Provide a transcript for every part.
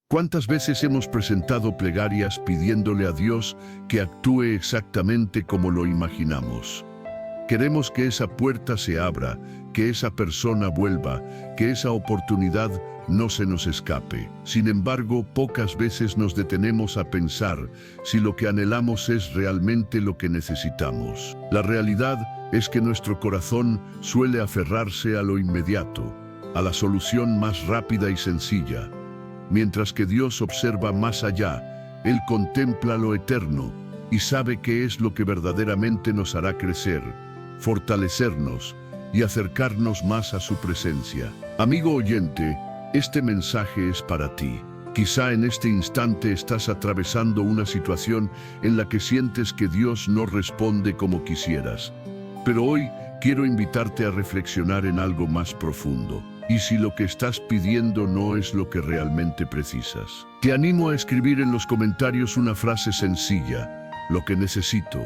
¿Cuántas veces hemos presentado plegarias pidiéndole a Dios que actúe exactamente como lo imaginamos? Queremos que esa puerta se abra, que esa persona vuelva, que esa oportunidad no se nos escape. Sin embargo, pocas veces nos detenemos a pensar si lo que anhelamos es realmente lo que necesitamos. La realidad es que nuestro corazón suele aferrarse a lo inmediato, a la solución más rápida y sencilla. Mientras que Dios observa más allá, Él contempla lo eterno y sabe qué es lo que verdaderamente nos hará crecer, fortalecernos y acercarnos más a su presencia. Amigo oyente, este mensaje es para ti. Quizá en este instante estás atravesando una situación en la que sientes que Dios no responde como quisieras. Pero hoy quiero invitarte a reflexionar en algo más profundo. ¿Y si lo que estás pidiendo no es lo que realmente precisas? Te animo a escribir en los comentarios una frase sencilla: lo que necesito.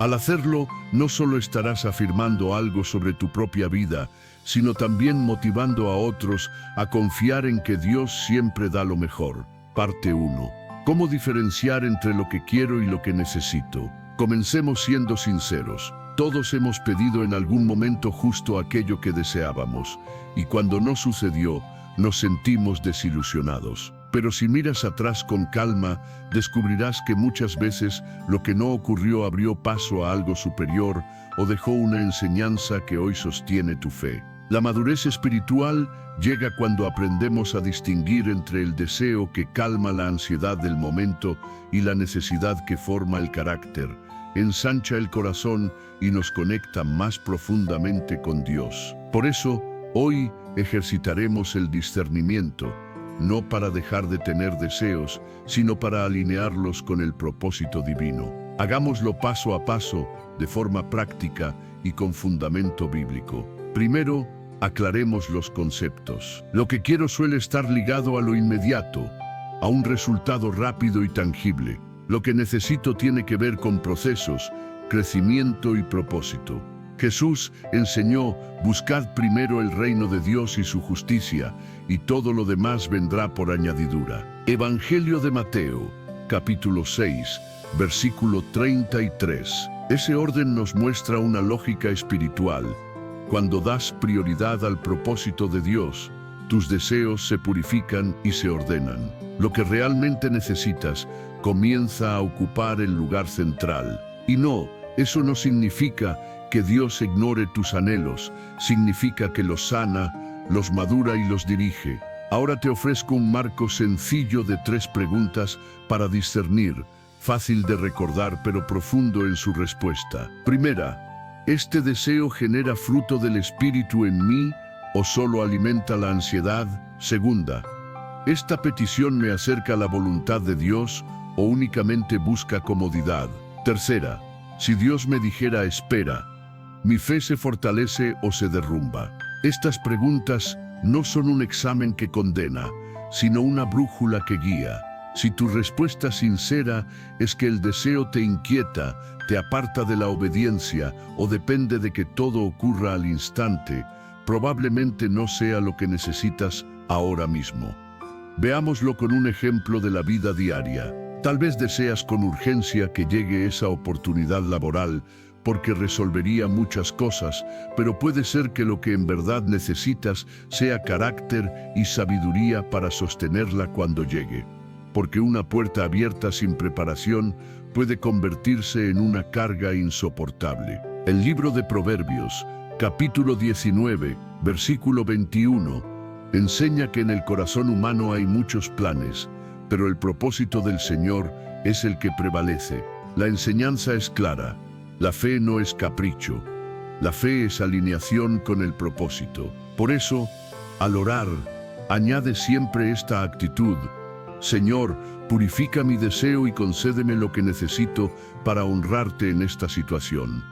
Al hacerlo, no solo estarás afirmando algo sobre tu propia vida, sino también motivando a otros a confiar en que Dios siempre da lo mejor. Parte 1. ¿Cómo diferenciar entre lo que quiero y lo que necesito? Comencemos siendo sinceros. Todos hemos pedido en algún momento justo aquello que deseábamos, y cuando no sucedió, nos sentimos desilusionados. Pero si miras atrás con calma, descubrirás que muchas veces lo que no ocurrió abrió paso a algo superior o dejó una enseñanza que hoy sostiene tu fe. La madurez espiritual llega cuando aprendemos a distinguir entre el deseo que calma la ansiedad del momento y la necesidad que forma el carácter, ensancha el corazón y nos conecta más profundamente con Dios. Por eso, hoy ejercitaremos el discernimiento, no para dejar de tener deseos, sino para alinearlos con el propósito divino. Hagámoslo paso a paso, de forma práctica y con fundamento bíblico. Primero, aclaremos los conceptos. Lo que quiero suele estar ligado a lo inmediato, a un resultado rápido y tangible. Lo que necesito tiene que ver con procesos, crecimiento y propósito. Jesús enseñó: buscad primero el reino de Dios y su justicia, y todo lo demás vendrá por añadidura. Evangelio de Mateo, capítulo 6, versículo 33. Ese orden nos muestra una lógica espiritual. Cuando das prioridad al propósito de Dios, tus deseos se purifican y se ordenan. Lo que realmente necesitas comienza a ocupar el lugar central. Y no, eso no significa que Dios ignore tus anhelos, significa que los sana, los madura y los dirige. Ahora te ofrezco un marco sencillo de 3 preguntas para discernir, fácil de recordar pero profundo en su respuesta. Primera, ¿este deseo genera fruto del Espíritu en mí o solo alimenta la ansiedad? Segunda, ¿esta petición me acerca a la voluntad de Dios o únicamente busca comodidad? Tercera, si Dios me dijera espera, ¿mi fe se fortalece o se derrumba? Estas preguntas no son un examen que condena, sino una brújula que guía. Si tu respuesta sincera es que el deseo te inquieta, te aparta de la obediencia o depende de que todo ocurra al instante, probablemente no sea lo que necesitas ahora mismo. Veámoslo con un ejemplo de la vida diaria. Tal vez deseas con urgencia que llegue esa oportunidad laboral porque resolvería muchas cosas, pero puede ser que lo que en verdad necesitas sea carácter y sabiduría para sostenerla cuando llegue. Porque una puerta abierta sin preparación puede convertirse en una carga insoportable. El libro de Proverbios, capítulo 19, versículo 21, enseña que en el corazón humano hay muchos planes, pero el propósito del Señor es el que prevalece. La enseñanza es clara. La fe no es capricho. La fe es alineación con el propósito. Por eso, al orar, añade siempre esta actitud: Señor, purifica mi deseo y concédeme lo que necesito para honrarte en esta situación.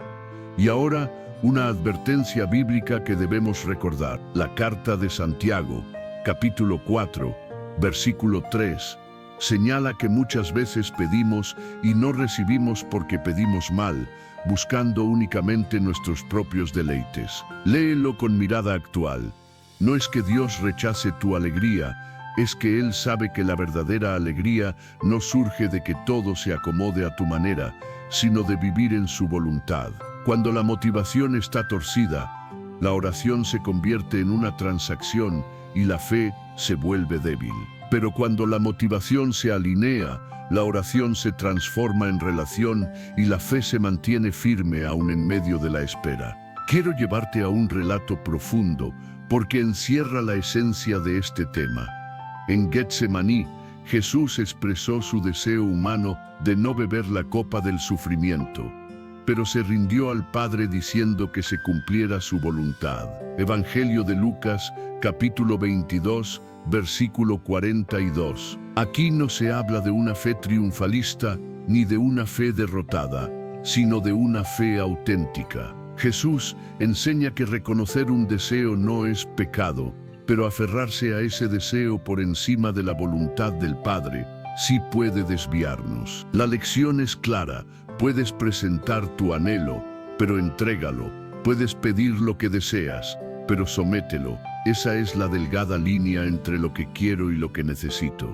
Y ahora, una advertencia bíblica que debemos recordar. La carta de Santiago, capítulo 4, versículo 3, señala que muchas veces pedimos y no recibimos porque pedimos mal, buscando únicamente nuestros propios deleites. Léelo con mirada actual. No es que Dios rechace tu alegría, es que Él sabe que la verdadera alegría no surge de que todo se acomode a tu manera, sino de vivir en su voluntad. Cuando la motivación está torcida, la oración se convierte en una transacción y la fe se vuelve débil. Pero cuando la motivación se alinea, la oración se transforma en relación y la fe se mantiene firme aún en medio de la espera. Quiero llevarte a un relato profundo porque encierra la esencia de este tema. En Getsemaní, Jesús expresó su deseo humano de no beber la copa del sufrimiento, pero se rindió al Padre diciendo que se cumpliera su voluntad. Evangelio de Lucas, capítulo 22, versículo 42. Aquí no se habla de una fe triunfalista ni de una fe derrotada, sino de una fe auténtica. Jesús enseña que reconocer un deseo no es pecado, pero aferrarse a ese deseo por encima de la voluntad del Padre sí puede desviarnos. La lección es clara: puedes presentar tu anhelo, pero entrégalo. Puedes pedir lo que deseas, pero somételo. Esa es la delgada línea entre lo que quiero y lo que necesito.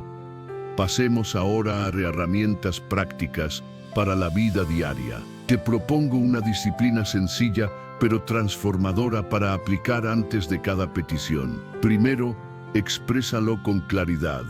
Pasemos ahora a herramientas prácticas para la vida diaria. Te propongo una disciplina sencilla pero transformadora para aplicar antes de cada petición. Primero, exprésalo con claridad.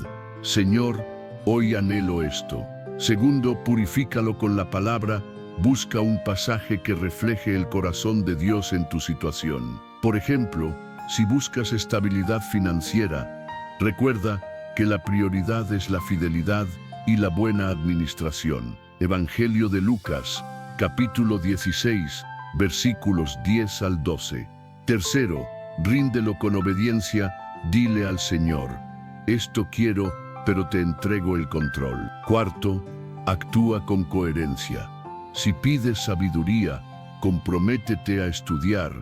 Señor, hoy anhelo esto. Segundo, purifícalo con la palabra. Busca un pasaje que refleje el corazón de Dios en tu situación. Por ejemplo, si buscas estabilidad financiera, recuerda que la prioridad es la fidelidad y la buena administración. Evangelio de Lucas, capítulo 16, versículos 10 al 12. Tercero, ríndelo con obediencia, dile al Señor: esto quiero, pero te entrego el control. Cuarto, actúa con coherencia. Si pides sabiduría, comprométete a estudiar,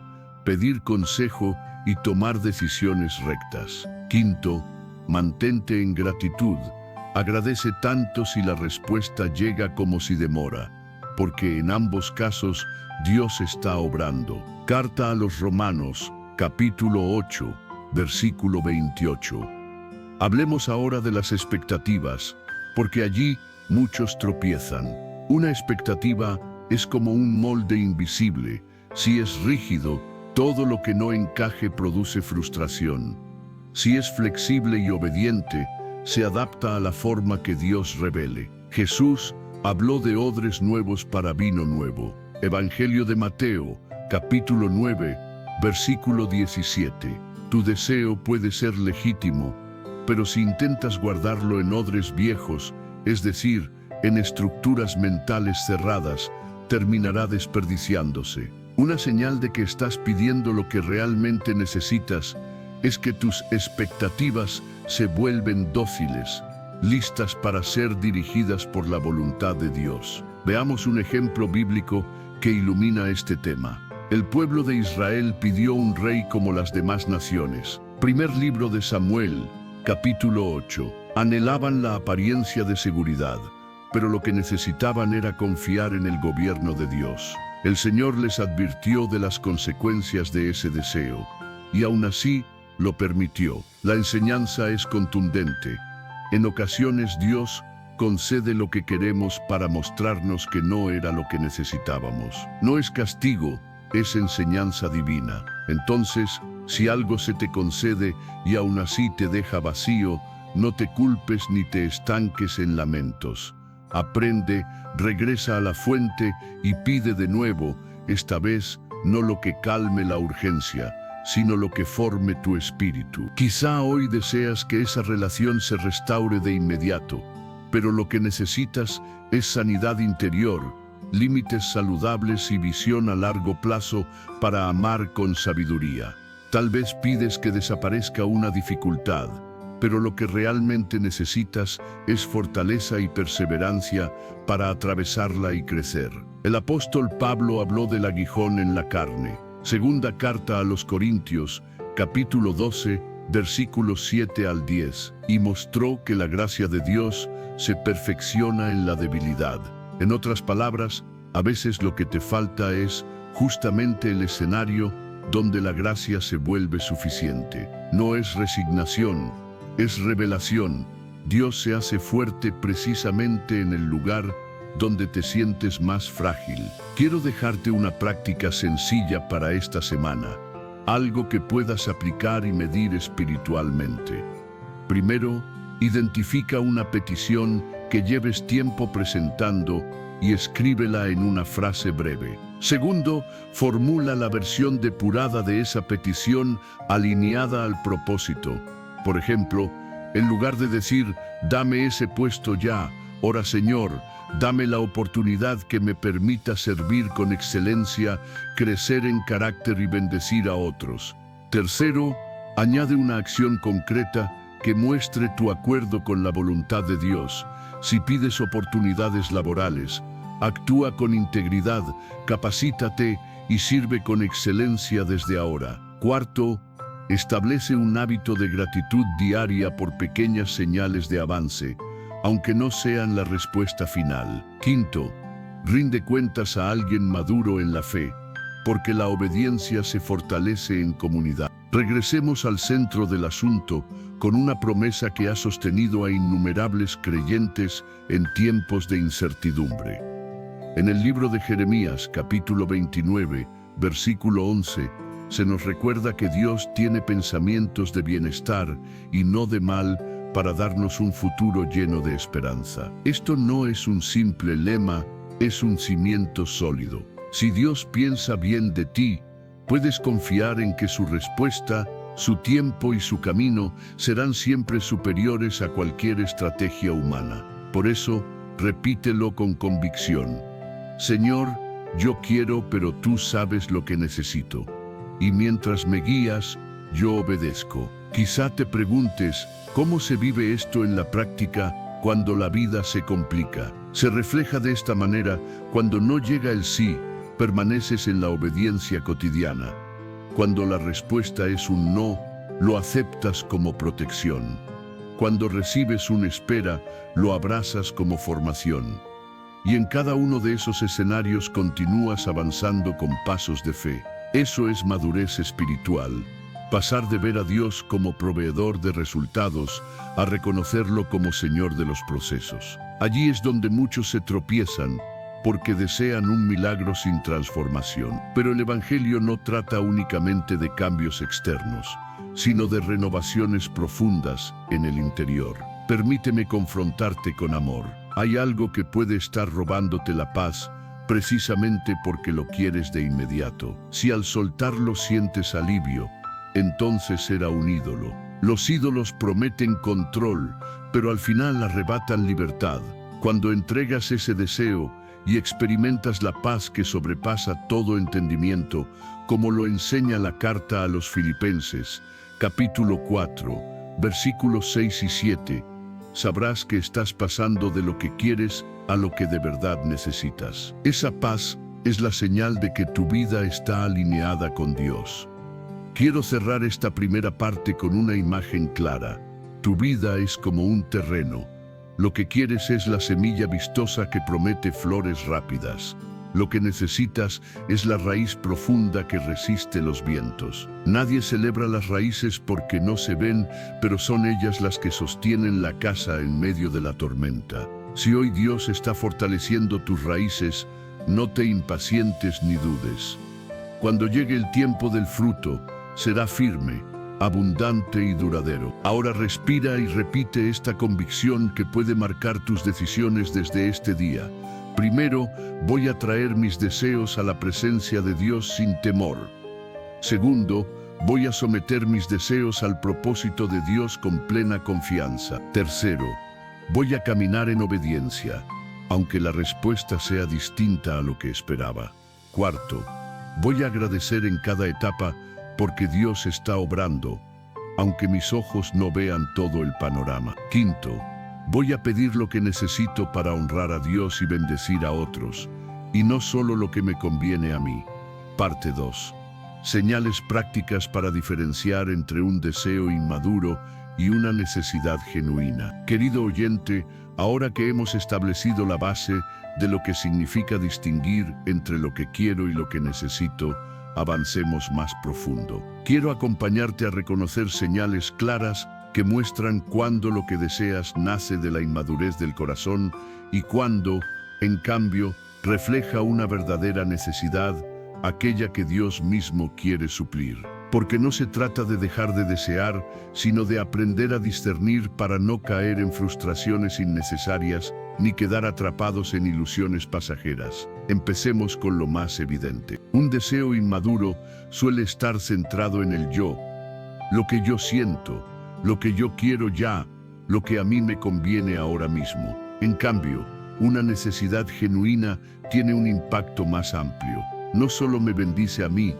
pedir consejo y tomar decisiones rectas. Quinto, mantente en gratitud. Agradece tanto si la respuesta llega como si demora, porque en ambos casos Dios está obrando. Carta a los Romanos, capítulo 8, versículo 28. Hablemos ahora de las expectativas, porque allí muchos tropiezan. Una expectativa es como un molde invisible. Si es rígido, todo lo que no encaje produce frustración. Si es flexible y obediente, se adapta a la forma que Dios revele. Jesús habló de odres nuevos para vino nuevo. Evangelio de Mateo, capítulo 9, versículo 17. Tu deseo puede ser legítimo, pero si intentas guardarlo en odres viejos, es decir, en estructuras mentales cerradas, terminará desperdiciándose. Una señal de que estás pidiendo lo que realmente necesitas es que tus expectativas se vuelven dóciles, listas para ser dirigidas por la voluntad de Dios. Veamos un ejemplo bíblico que ilumina este tema. El pueblo de Israel pidió un rey como las demás naciones. Primer libro de Samuel, capítulo 8. Anhelaban la apariencia de seguridad, pero lo que necesitaban era confiar en el gobierno de Dios. El Señor les advirtió de las consecuencias de ese deseo, y aún así lo permitió. La enseñanza es contundente. En ocasiones Dios concede lo que queremos para mostrarnos que no era lo que necesitábamos. No es castigo, es enseñanza divina. Entonces, si algo se te concede y aún así te deja vacío, no te culpes ni te estanques en lamentos. Aprende, regresa a la fuente y pide de nuevo, esta vez no lo que calme la urgencia, sino lo que forme tu espíritu. Quizá hoy deseas que esa relación se restaure de inmediato, pero lo que necesitas es sanidad interior, límites saludables y visión a largo plazo para amar con sabiduría. Tal vez pides que desaparezca una dificultad, pero lo que realmente necesitas es fortaleza y perseverancia para atravesarla y crecer. El apóstol Pablo habló del aguijón en la carne. Segunda carta a los Corintios, capítulo 12, versículos 7 al 10, y mostró que la gracia de Dios se perfecciona en la debilidad. En otras palabras, a veces lo que te falta es justamente el escenario donde la gracia se vuelve suficiente. No es resignación, es revelación. Dios se hace fuerte precisamente en el lugar donde te sientes más frágil. Quiero dejarte una práctica sencilla para esta semana, algo que puedas aplicar y medir espiritualmente. Primero, identifica una petición que lleves tiempo presentando y escríbela en una frase breve. Segundo, formula la versión depurada de esa petición alineada al propósito. Por ejemplo, en lugar de decir, dame ese puesto ya, ora Señor, dame la oportunidad que me permita servir con excelencia, crecer en carácter y bendecir a otros. Tercero, añade una acción concreta que muestre tu acuerdo con la voluntad de Dios. Si pides oportunidades laborales, actúa con integridad, capacítate y sirve con excelencia desde ahora. Cuarto, establece un hábito de gratitud diaria por pequeñas señales de avance, aunque no sean la respuesta final. Quinto, rinde cuentas a alguien maduro en la fe, porque la obediencia se fortalece en comunidad. Regresemos al centro del asunto con una promesa que ha sostenido a innumerables creyentes en tiempos de incertidumbre. En el libro de Jeremías, capítulo 29, versículo 11, se nos recuerda que Dios tiene pensamientos de bienestar y no de mal para darnos un futuro lleno de esperanza. Esto no es un simple lema, es un cimiento sólido. Si Dios piensa bien de ti, puedes confiar en que su respuesta, su tiempo y su camino serán siempre superiores a cualquier estrategia humana. Por eso, repítelo con convicción. Señor, yo quiero, pero tú sabes lo que necesito. Y mientras me guías, yo obedezco. Quizá te preguntes, ¿cómo se vive esto en la práctica cuando la vida se complica? Se refleja de esta manera: cuando no llega el sí, permaneces en la obediencia cotidiana. Cuando la respuesta es un no, lo aceptas como protección. Cuando recibes una espera, lo abrazas como formación. Y en cada uno de esos escenarios continúas avanzando con pasos de fe. Eso es madurez espiritual. Pasar de ver a Dios como proveedor de resultados a reconocerlo como Señor de los procesos. Allí es donde muchos se tropiezan, porque desean un milagro sin transformación. Pero el Evangelio no trata únicamente de cambios externos, sino de renovaciones profundas en el interior. Permíteme confrontarte con amor. Hay algo que puede estar robándote la paz, precisamente porque lo quieres de inmediato. Si al soltarlo sientes alivio, entonces será un ídolo. Los ídolos prometen control, pero al final arrebatan libertad. Cuando entregas ese deseo y experimentas la paz que sobrepasa todo entendimiento, como lo enseña la carta a los Filipenses, capítulo 4, versículos 6 y 7, sabrás que estás pasando de lo que quieres a lo que de verdad necesitas. Esa paz es la señal de que tu vida está alineada con Dios. Quiero cerrar esta primera parte con una imagen clara. Tu vida es como un terreno. Lo que quieres es la semilla vistosa que promete flores rápidas. Lo que necesitas es la raíz profunda que resiste los vientos. Nadie celebra las raíces porque no se ven, pero son ellas las que sostienen la casa en medio de la tormenta. Si hoy Dios está fortaleciendo tus raíces, no te impacientes ni dudes. Cuando llegue el tiempo del fruto, será firme, abundante y duradero. Ahora respira y repite esta convicción que puede marcar tus decisiones desde este día. Primero, voy a traer mis deseos a la presencia de Dios sin temor. Segundo, voy a someter mis deseos al propósito de Dios con plena confianza. Tercero, voy a caminar en obediencia, aunque la respuesta sea distinta a lo que esperaba. Cuarto, voy a agradecer en cada etapa porque Dios está obrando, aunque mis ojos no vean todo el panorama. Quinto, voy a pedir lo que necesito para honrar a Dios y bendecir a otros, y no solo lo que me conviene a mí. Parte 2. Señales prácticas para diferenciar entre un deseo inmaduro y una necesidad genuina. Querido oyente, ahora que hemos establecido la base de lo que significa distinguir entre lo que quiero y lo que necesito, avancemos más profundo. Quiero acompañarte a reconocer señales claras que muestran cuándo lo que deseas nace de la inmadurez del corazón y cuándo, en cambio, refleja una verdadera necesidad, aquella que Dios mismo quiere suplir. Porque no se trata de dejar de desear, sino de aprender a discernir para no caer en frustraciones innecesarias ni quedar atrapados en ilusiones pasajeras. Empecemos con lo más evidente. Un deseo inmaduro suele estar centrado en el yo, lo que yo siento, lo que yo quiero ya, lo que a mí me conviene ahora mismo. En cambio, una necesidad genuina tiene un impacto más amplio. No solo me bendice a mí,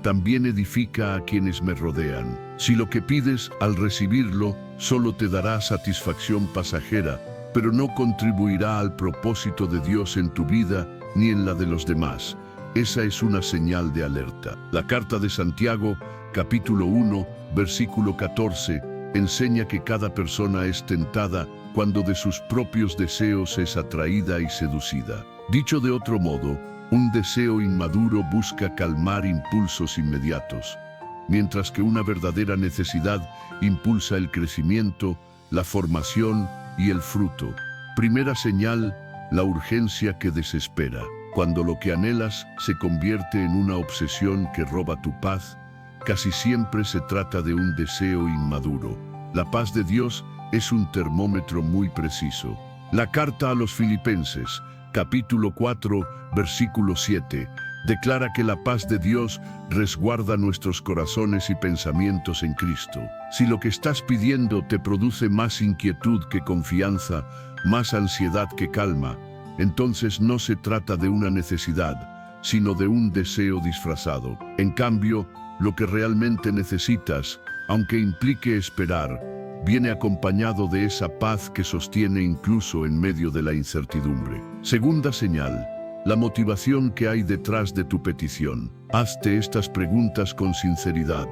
también edifica a quienes me rodean. Si lo que pides al recibirlo solo te dará satisfacción pasajera, pero no contribuirá al propósito de Dios en tu vida ni en la de los demás, esa es una señal de alerta. La carta de Santiago, capítulo 1, versículo 14, enseña que cada persona es tentada cuando de sus propios deseos es atraída y seducida. Dicho de otro modo, un deseo inmaduro busca calmar impulsos inmediatos, mientras que una verdadera necesidad impulsa el crecimiento, la formación y el fruto. Primera señal, la urgencia que desespera. Cuando lo que anhelas se convierte en una obsesión que roba tu paz, casi siempre se trata de un deseo inmaduro. La paz de Dios es un termómetro muy preciso. La carta a los Filipenses, capítulo 4, versículo 7, declara que la paz de Dios resguarda nuestros corazones y pensamientos en Cristo. Si lo que estás pidiendo te produce más inquietud que confianza, más ansiedad que calma, entonces no se trata de una necesidad, sino de un deseo disfrazado. En cambio, lo que realmente necesitas, aunque implique esperar, viene acompañado de esa paz que sostiene incluso en medio de la incertidumbre. Segunda señal, la motivación que hay detrás de tu petición. Hazte estas preguntas con sinceridad.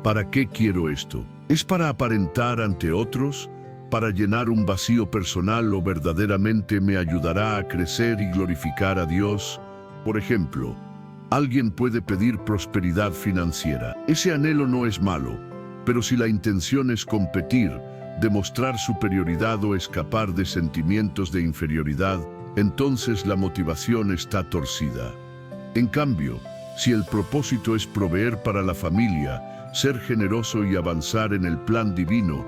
¿Para qué quiero esto? ¿Es para aparentar ante otros? ¿Para llenar un vacío personal o verdaderamente me ayudará a crecer y glorificar a Dios? Por ejemplo, alguien puede pedir prosperidad financiera. Ese anhelo no es malo, pero si la intención es competir, demostrar superioridad o escapar de sentimientos de inferioridad, entonces la motivación está torcida. En cambio, si el propósito es proveer para la familia, ser generoso y avanzar en el plan divino,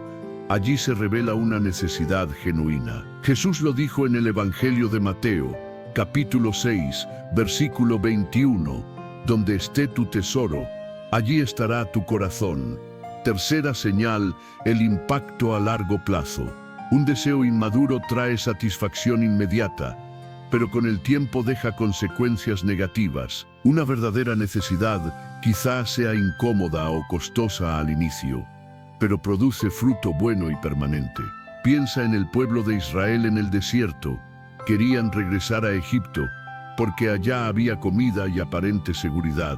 allí se revela una necesidad genuina. Jesús lo dijo en el Evangelio de Mateo, capítulo 6, versículo 21, donde esté tu tesoro, allí estará tu corazón. Tercera señal, el impacto a largo plazo. Un deseo inmaduro trae satisfacción inmediata, pero con el tiempo deja consecuencias negativas. Una verdadera necesidad quizás sea incómoda o costosa al inicio, pero produce fruto bueno y permanente. Piensa en el pueblo de Israel en el desierto. Querían regresar a Egipto, porque allá había comida y aparente seguridad,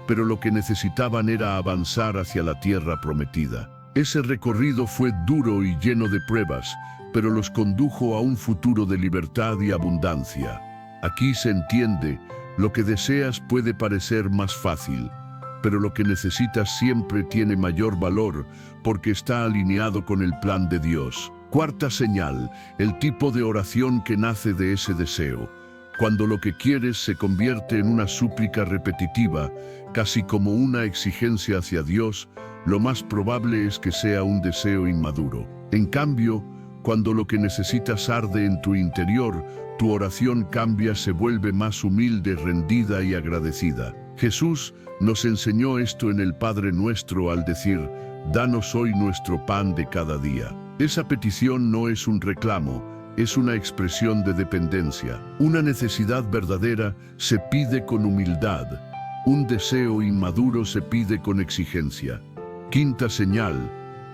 pero lo que necesitaban era avanzar hacia la tierra prometida. Ese recorrido fue duro y lleno de pruebas, pero los condujo a un futuro de libertad y abundancia. Aquí se entiende, lo que deseas puede parecer más fácil, pero lo que necesitas siempre tiene mayor valor porque está alineado con el plan de Dios. Cuarta señal, el tipo de oración que nace de ese deseo. Cuando lo que quieres se convierte en una súplica repetitiva, casi como una exigencia hacia Dios, lo más probable es que sea un deseo inmaduro. En cambio, cuando lo que necesitas arde en tu interior, tu oración cambia, se vuelve más humilde, rendida y agradecida. Jesús nos enseñó esto en el Padre Nuestro al decir, «Danos hoy nuestro pan de cada día». Esa petición no es un reclamo, es una expresión de dependencia. Una necesidad verdadera se pide con humildad. Un deseo inmaduro se pide con exigencia. Quinta señal,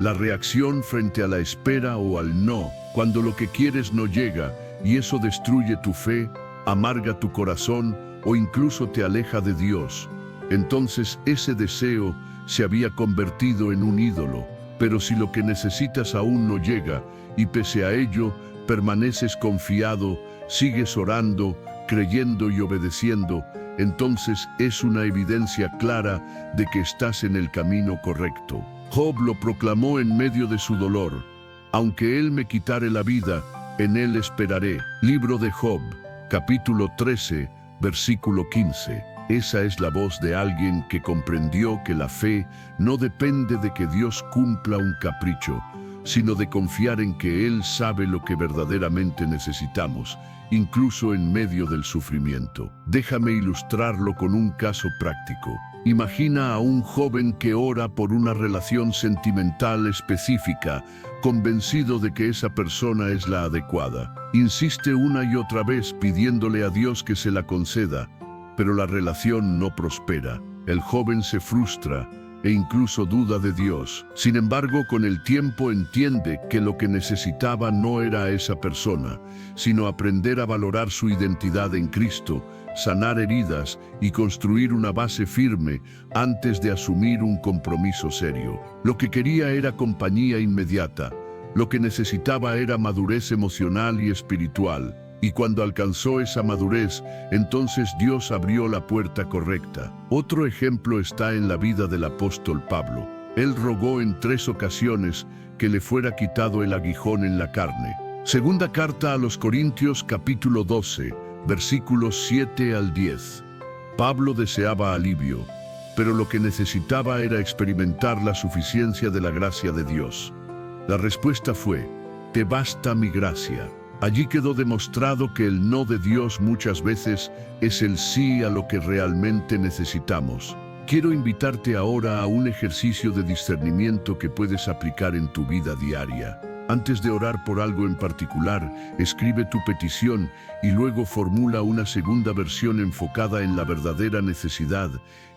la reacción frente a la espera o al no. Cuando lo que quieres no llega y eso destruye tu fe, amarga tu corazón o incluso te aleja de Dios, entonces ese deseo se había convertido en un ídolo. Pero si lo que necesitas aún no llega y pese a ello permaneces confiado, sigues orando, creyendo y obedeciendo, entonces es una evidencia clara de que estás en el camino correcto. Job lo proclamó en medio de su dolor. Aunque él me quitare la vida, en él esperaré. Libro de Job, capítulo 13, versículo 15. Esa es la voz de alguien que comprendió que la fe no depende de que Dios cumpla un capricho, sino de confiar en que Él sabe lo que verdaderamente necesitamos, incluso en medio del sufrimiento. Déjame ilustrarlo con un caso práctico. Imagina a un joven que ora por una relación sentimental específica, convencido de que esa persona es la adecuada. Insiste una y otra vez pidiéndole a Dios que se la conceda, pero la relación no prospera. El joven se frustra e incluso duda de Dios. Sin embargo, con el tiempo entiende que lo que necesitaba no era a esa persona, sino aprender a valorar su identidad en Cristo, sanar heridas y construir una base firme antes de asumir un compromiso serio. Lo que quería era compañía inmediata. Lo que necesitaba era madurez emocional y espiritual. Y cuando alcanzó esa madurez, entonces Dios abrió la puerta correcta. Otro ejemplo está en la vida del apóstol Pablo. Él rogó en 3 ocasiones que le fuera quitado el aguijón en la carne. Segunda carta a los Corintios, capítulo 12, versículos 7 al 10. Pablo deseaba alivio, pero lo que necesitaba era experimentar la suficiencia de la gracia de Dios. La respuesta fue: te basta mi gracia. Allí quedó demostrado que el no de Dios muchas veces es el sí a lo que realmente necesitamos. Quiero invitarte ahora a un ejercicio de discernimiento que puedes aplicar en tu vida diaria. Antes de orar por algo en particular, escribe tu petición y luego formula una segunda versión enfocada en la verdadera necesidad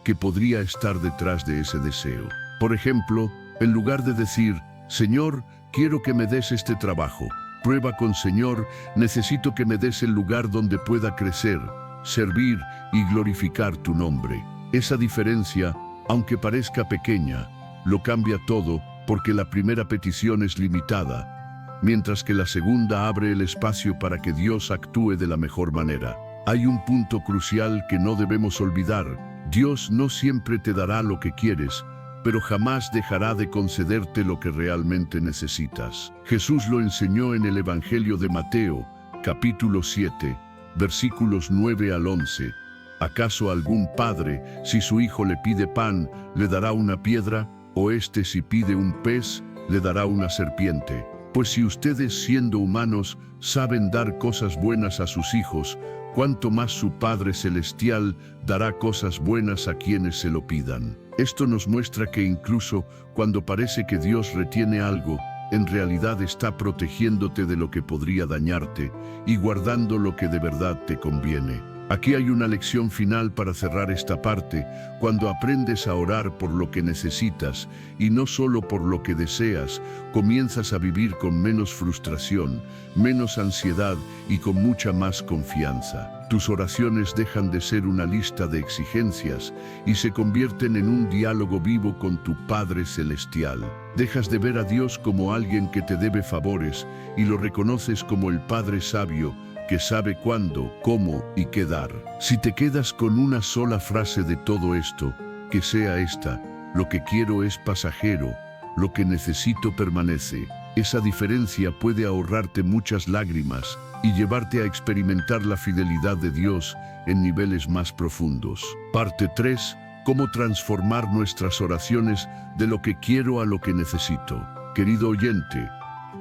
que podría estar detrás de ese deseo. Por ejemplo, en lugar de decir: Señor, quiero que me des este trabajo, prueba con: Señor, necesito que me des el lugar donde pueda crecer, servir y glorificar tu nombre. Esa diferencia, aunque parezca pequeña, lo cambia todo, porque la primera petición es limitada, mientras que la segunda abre el espacio para que Dios actúe de la mejor manera. Hay un punto crucial que no debemos olvidar: Dios no siempre te dará lo que quieres, pero jamás dejará de concederte lo que realmente necesitas. Jesús lo enseñó en el Evangelio de Mateo, capítulo 7, versículos 9 al 11. ¿Acaso algún padre, si su hijo le pide pan, le dará una piedra? ¿O éste, si pide un pez, le dará una serpiente? Pues si ustedes, siendo humanos, saben dar cosas buenas a sus hijos, cuánto más su Padre Celestial dará cosas buenas a quienes se lo pidan. Esto nos muestra que incluso cuando parece que Dios retiene algo, en realidad está protegiéndote de lo que podría dañarte y guardando lo que de verdad te conviene. Aquí hay una lección final para cerrar esta parte: cuando aprendes a orar por lo que necesitas y no solo por lo que deseas, comienzas a vivir con menos frustración, menos ansiedad y con mucha más confianza. Tus oraciones dejan de ser una lista de exigencias y se convierten en un diálogo vivo con tu Padre Celestial. Dejas de ver a Dios como alguien que te debe favores y lo reconoces como el Padre sabio, que sabe cuándo, cómo y qué dar. Si te quedas con una sola frase de todo esto, que sea esta: lo que quiero es pasajero, lo que necesito permanece. Esa diferencia puede ahorrarte muchas lágrimas y llevarte a experimentar la fidelidad de Dios en niveles más profundos. Parte 3. Cómo transformar nuestras oraciones de lo que quiero a lo que necesito. Querido oyente,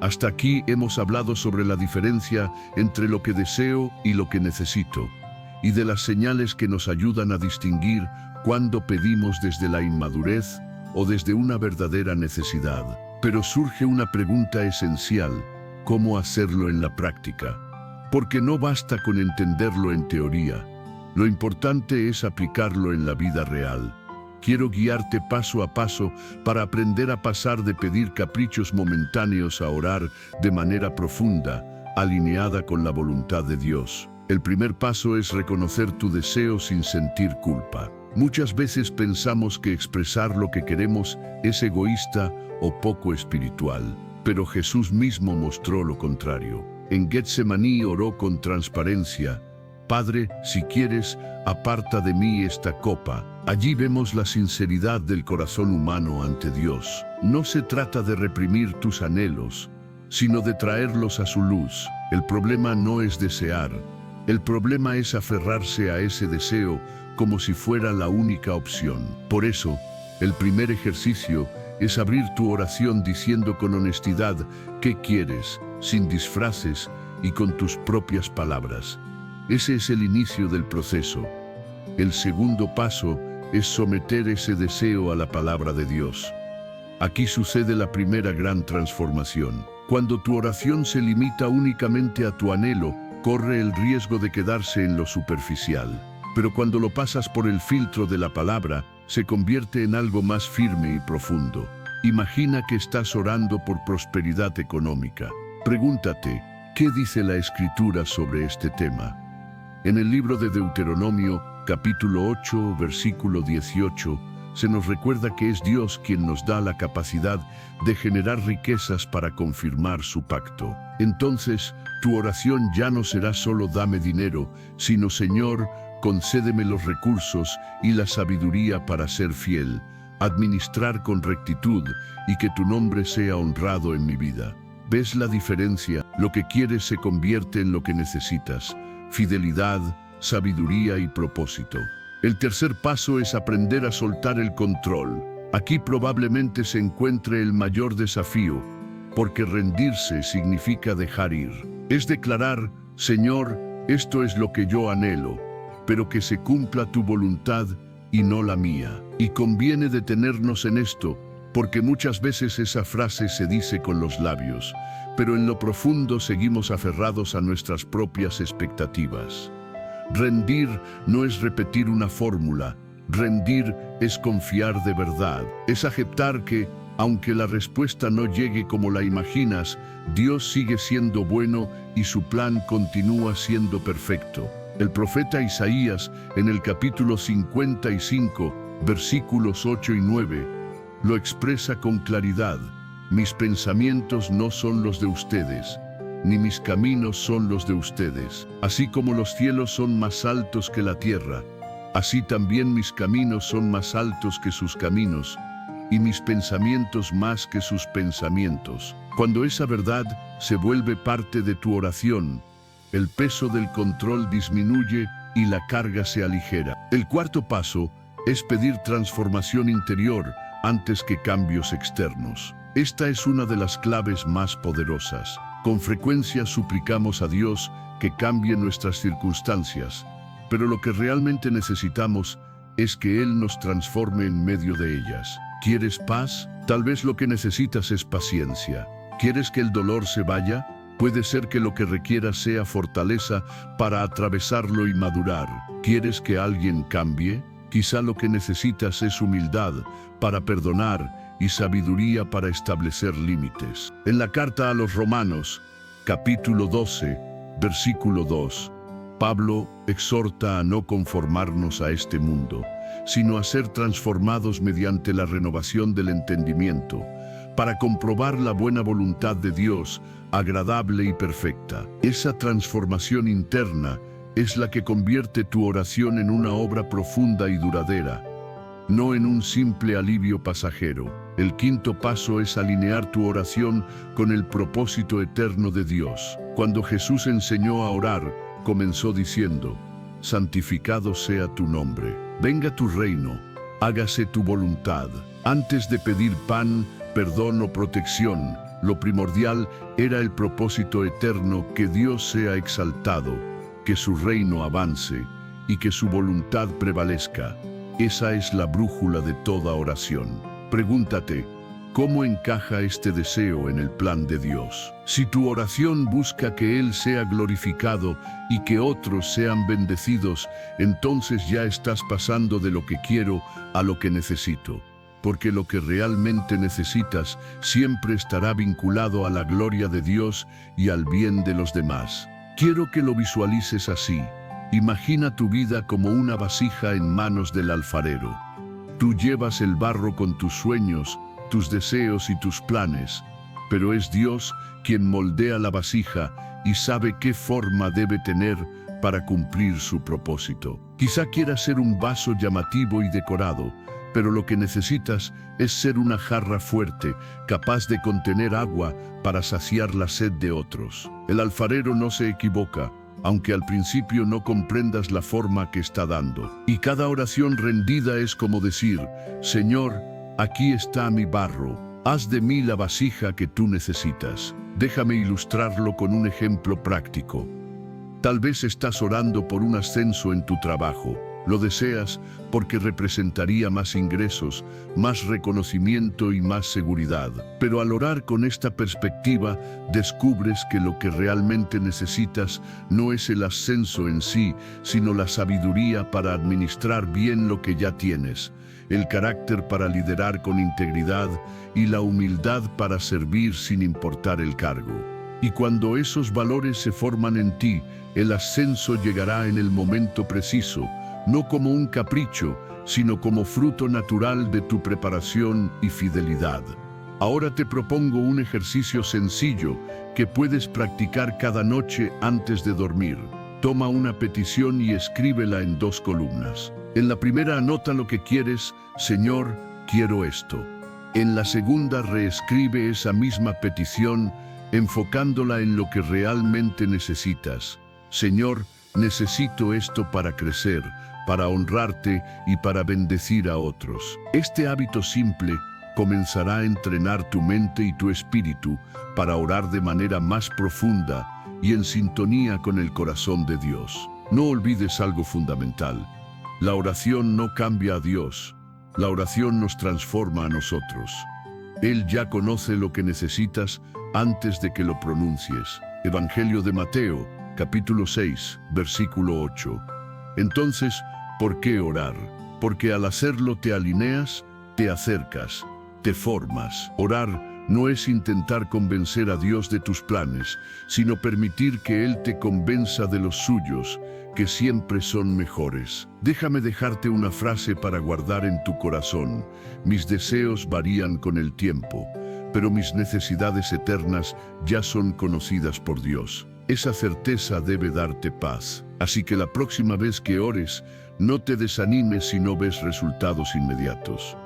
hasta aquí hemos hablado sobre la diferencia entre lo que deseo y lo que necesito, y de las señales que nos ayudan a distinguir cuándo pedimos desde la inmadurez o desde una verdadera necesidad. Pero surge una pregunta esencial: ¿cómo hacerlo en la práctica? Porque no basta con entenderlo en teoría, lo importante es aplicarlo en la vida real. Quiero guiarte paso a paso para aprender a pasar de pedir caprichos momentáneos a orar de manera profunda, alineada con la voluntad de Dios. El primer paso es reconocer tu deseo sin sentir culpa. Muchas veces pensamos que expresar lo que queremos es egoísta o poco espiritual, pero Jesús mismo mostró lo contrario. En Getsemaní oró con transparencia: Padre, si quieres, aparta de mí esta copa. Allí vemos la sinceridad del corazón humano ante Dios. No se trata de reprimir tus anhelos, sino de traerlos a su luz. El problema no es desear, el problema es aferrarse a ese deseo como si fuera la única opción. Por eso, el primer ejercicio es abrir tu oración diciendo con honestidad qué quieres, sin disfraces y con tus propias palabras. Ese es el inicio del proceso. El segundo paso es someter ese deseo a la palabra de Dios. Aquí sucede la primera gran transformación. Cuando tu oración se limita únicamente a tu anhelo, corre el riesgo de quedarse en lo superficial. Pero cuando lo pasas por el filtro de la palabra, se convierte en algo más firme y profundo. Imagina que estás orando por prosperidad económica. Pregúntate, ¿qué dice la Escritura sobre este tema? En el libro de Deuteronomio, capítulo 8, versículo 18, se nos recuerda que es Dios quien nos da la capacidad de generar riquezas para confirmar su pacto. Entonces, tu oración ya no será solo dame dinero, sino Señor, concédeme los recursos y la sabiduría para ser fiel, administrar con rectitud y que tu nombre sea honrado en mi vida. ¿Ves la diferencia? Lo que quieres se convierte en lo que necesitas: fidelidad, sabiduría y propósito. El tercer paso es aprender a soltar el control. Aquí probablemente se encuentre el mayor desafío, porque rendirse significa dejar ir. Es declarar, Señor, esto es lo que yo anhelo, pero que se cumpla tu voluntad y no la mía. Y conviene detenernos en esto, porque muchas veces esa frase se dice con los labios, pero en lo profundo seguimos aferrados a nuestras propias expectativas. Rendir no es repetir una fórmula, rendir es confiar de verdad, es aceptar que, aunque la respuesta no llegue como la imaginas, Dios sigue siendo bueno y su plan continúa siendo perfecto. El profeta Isaías, en el capítulo 55, versículos 8 y 9, lo expresa con claridad: mis pensamientos no son los de ustedes, ni mis caminos son los de ustedes. Así como los cielos son más altos que la tierra, así también mis caminos son más altos que sus caminos, y mis pensamientos más que sus pensamientos. Cuando esa verdad se vuelve parte de tu oración, el peso del control disminuye y la carga se aligera. El cuarto paso es pedir transformación interior antes que cambios externos. Esta es una de las claves más poderosas. Con frecuencia suplicamos a Dios que cambie nuestras circunstancias, pero lo que realmente necesitamos es que Él nos transforme en medio de ellas. ¿Quieres paz? Tal vez lo que necesitas es paciencia. ¿Quieres que el dolor se vaya? Puede ser que lo que requieras sea fortaleza para atravesarlo y madurar. ¿Quieres que alguien cambie? Quizá lo que necesitas es humildad para perdonar y sabiduría para establecer límites. En la carta a los Romanos, capítulo 12, versículo 2, Pablo exhorta a no conformarnos a este mundo, sino a ser transformados mediante la renovación del entendimiento, para comprobar la buena voluntad de Dios, agradable y perfecta. Esa transformación interna es la que convierte tu oración en una obra profunda y duradera, no en un simple alivio pasajero. El quinto paso es alinear tu oración con el propósito eterno de Dios. Cuando Jesús enseñó a orar, comenzó diciendo: santificado sea tu nombre, venga tu reino, hágase tu voluntad. Antes de pedir pan, perdón o protección, lo primordial era el propósito eterno: que Dios sea exaltado, que su reino avance y que su voluntad prevalezca. Esa es la brújula de toda oración. Pregúntate, ¿cómo encaja este deseo en el plan de Dios? Si tu oración busca que Él sea glorificado y que otros sean bendecidos, entonces ya estás pasando de lo que quiero a lo que necesito. Porque lo que realmente necesitas siempre estará vinculado a la gloria de Dios y al bien de los demás. Quiero que lo visualices así. Imagina tu vida como una vasija en manos del alfarero. Tú llevas el barro con tus sueños, tus deseos y tus planes, pero es Dios quien moldea la vasija y sabe qué forma debe tener para cumplir su propósito. Quizá quieras ser un vaso llamativo y decorado, pero lo que necesitas es ser una jarra fuerte, capaz de contener agua para saciar la sed de otros. El alfarero no se equivoca, aunque al principio no comprendas la forma que está dando. Y cada oración rendida es como decir: Señor, aquí está mi barro, haz de mí la vasija que tú necesitas. Déjame ilustrarlo con un ejemplo práctico. Tal vez estás orando por un ascenso en tu trabajo. Lo deseas porque representaría más ingresos, más reconocimiento y más seguridad. Pero al orar con esta perspectiva, descubres que lo que realmente necesitas no es el ascenso en sí, sino la sabiduría para administrar bien lo que ya tienes, el carácter para liderar con integridad y la humildad para servir sin importar el cargo. Y cuando esos valores se forman en ti, el ascenso llegará en el momento preciso, no como un capricho, sino como fruto natural de tu preparación y fidelidad. Ahora te propongo un ejercicio sencillo que puedes practicar cada noche antes de dormir. Toma una petición y escríbela en 2 columnas. En la primera anota lo que quieres: Señor, quiero esto. En la segunda reescribe esa misma petición, enfocándola en lo que realmente necesitas. Señor, necesito esto para crecer, para honrarte y para bendecir a otros. Este hábito simple comenzará a entrenar tu mente y tu espíritu para orar de manera más profunda y en sintonía con el corazón de Dios. No olvides algo fundamental: la oración no cambia a Dios, la oración nos transforma a nosotros. Él ya conoce lo que necesitas antes de que lo pronuncies. Evangelio de Mateo, capítulo 6, versículo 8. Entonces, ¿por qué orar? Porque al hacerlo te alineas, te acercas, te formas. Orar no es intentar convencer a Dios de tus planes, sino permitir que Él te convenza de los suyos, que siempre son mejores. Déjame dejarte una frase para guardar en tu corazón: mis deseos varían con el tiempo, pero mis necesidades eternas ya son conocidas por Dios. Esa certeza debe darte paz. Así que la próxima vez que ores, no te desanimes si no ves resultados inmediatos.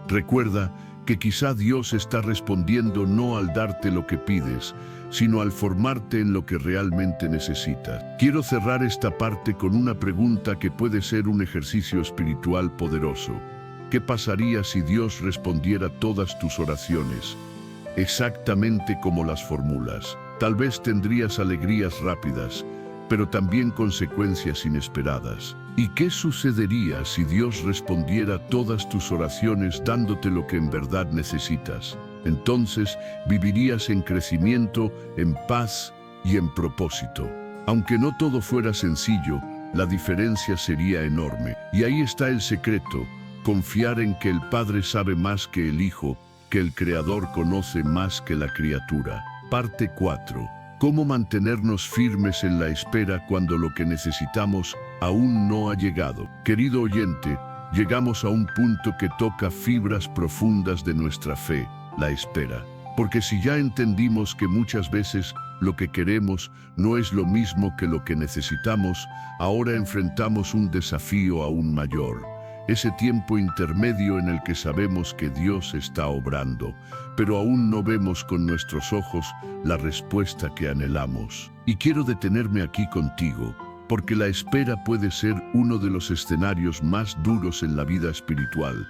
Recuerda que quizá Dios está respondiendo no al darte lo que pides, sino al formarte en lo que realmente necesitas. Quiero cerrar esta parte con una pregunta que puede ser un ejercicio espiritual poderoso. ¿Qué pasaría si Dios respondiera todas tus oraciones exactamente como las formulas? Tal vez tendrías alegrías rápidas, pero también consecuencias inesperadas. ¿Y qué sucedería si Dios respondiera todas tus oraciones dándote lo que en verdad necesitas? Entonces vivirías en crecimiento, en paz y en propósito. Aunque no todo fuera sencillo, la diferencia sería enorme. Y ahí está el secreto: confiar en que el Padre sabe más que el Hijo, que el Creador conoce más que la criatura. Parte 4. ¿Cómo mantenernos firmes en la espera cuando lo que necesitamos aún no ha llegado? Querido oyente, llegamos a un punto que toca fibras profundas de nuestra fe: la espera. Porque si ya entendimos que muchas veces lo que queremos no es lo mismo que lo que necesitamos, ahora enfrentamos un desafío aún mayor. Ese tiempo intermedio en el que sabemos que Dios está obrando, pero aún no vemos con nuestros ojos la respuesta que anhelamos. Y quiero detenerme aquí contigo, porque la espera puede ser uno de los escenarios más duros en la vida espiritual,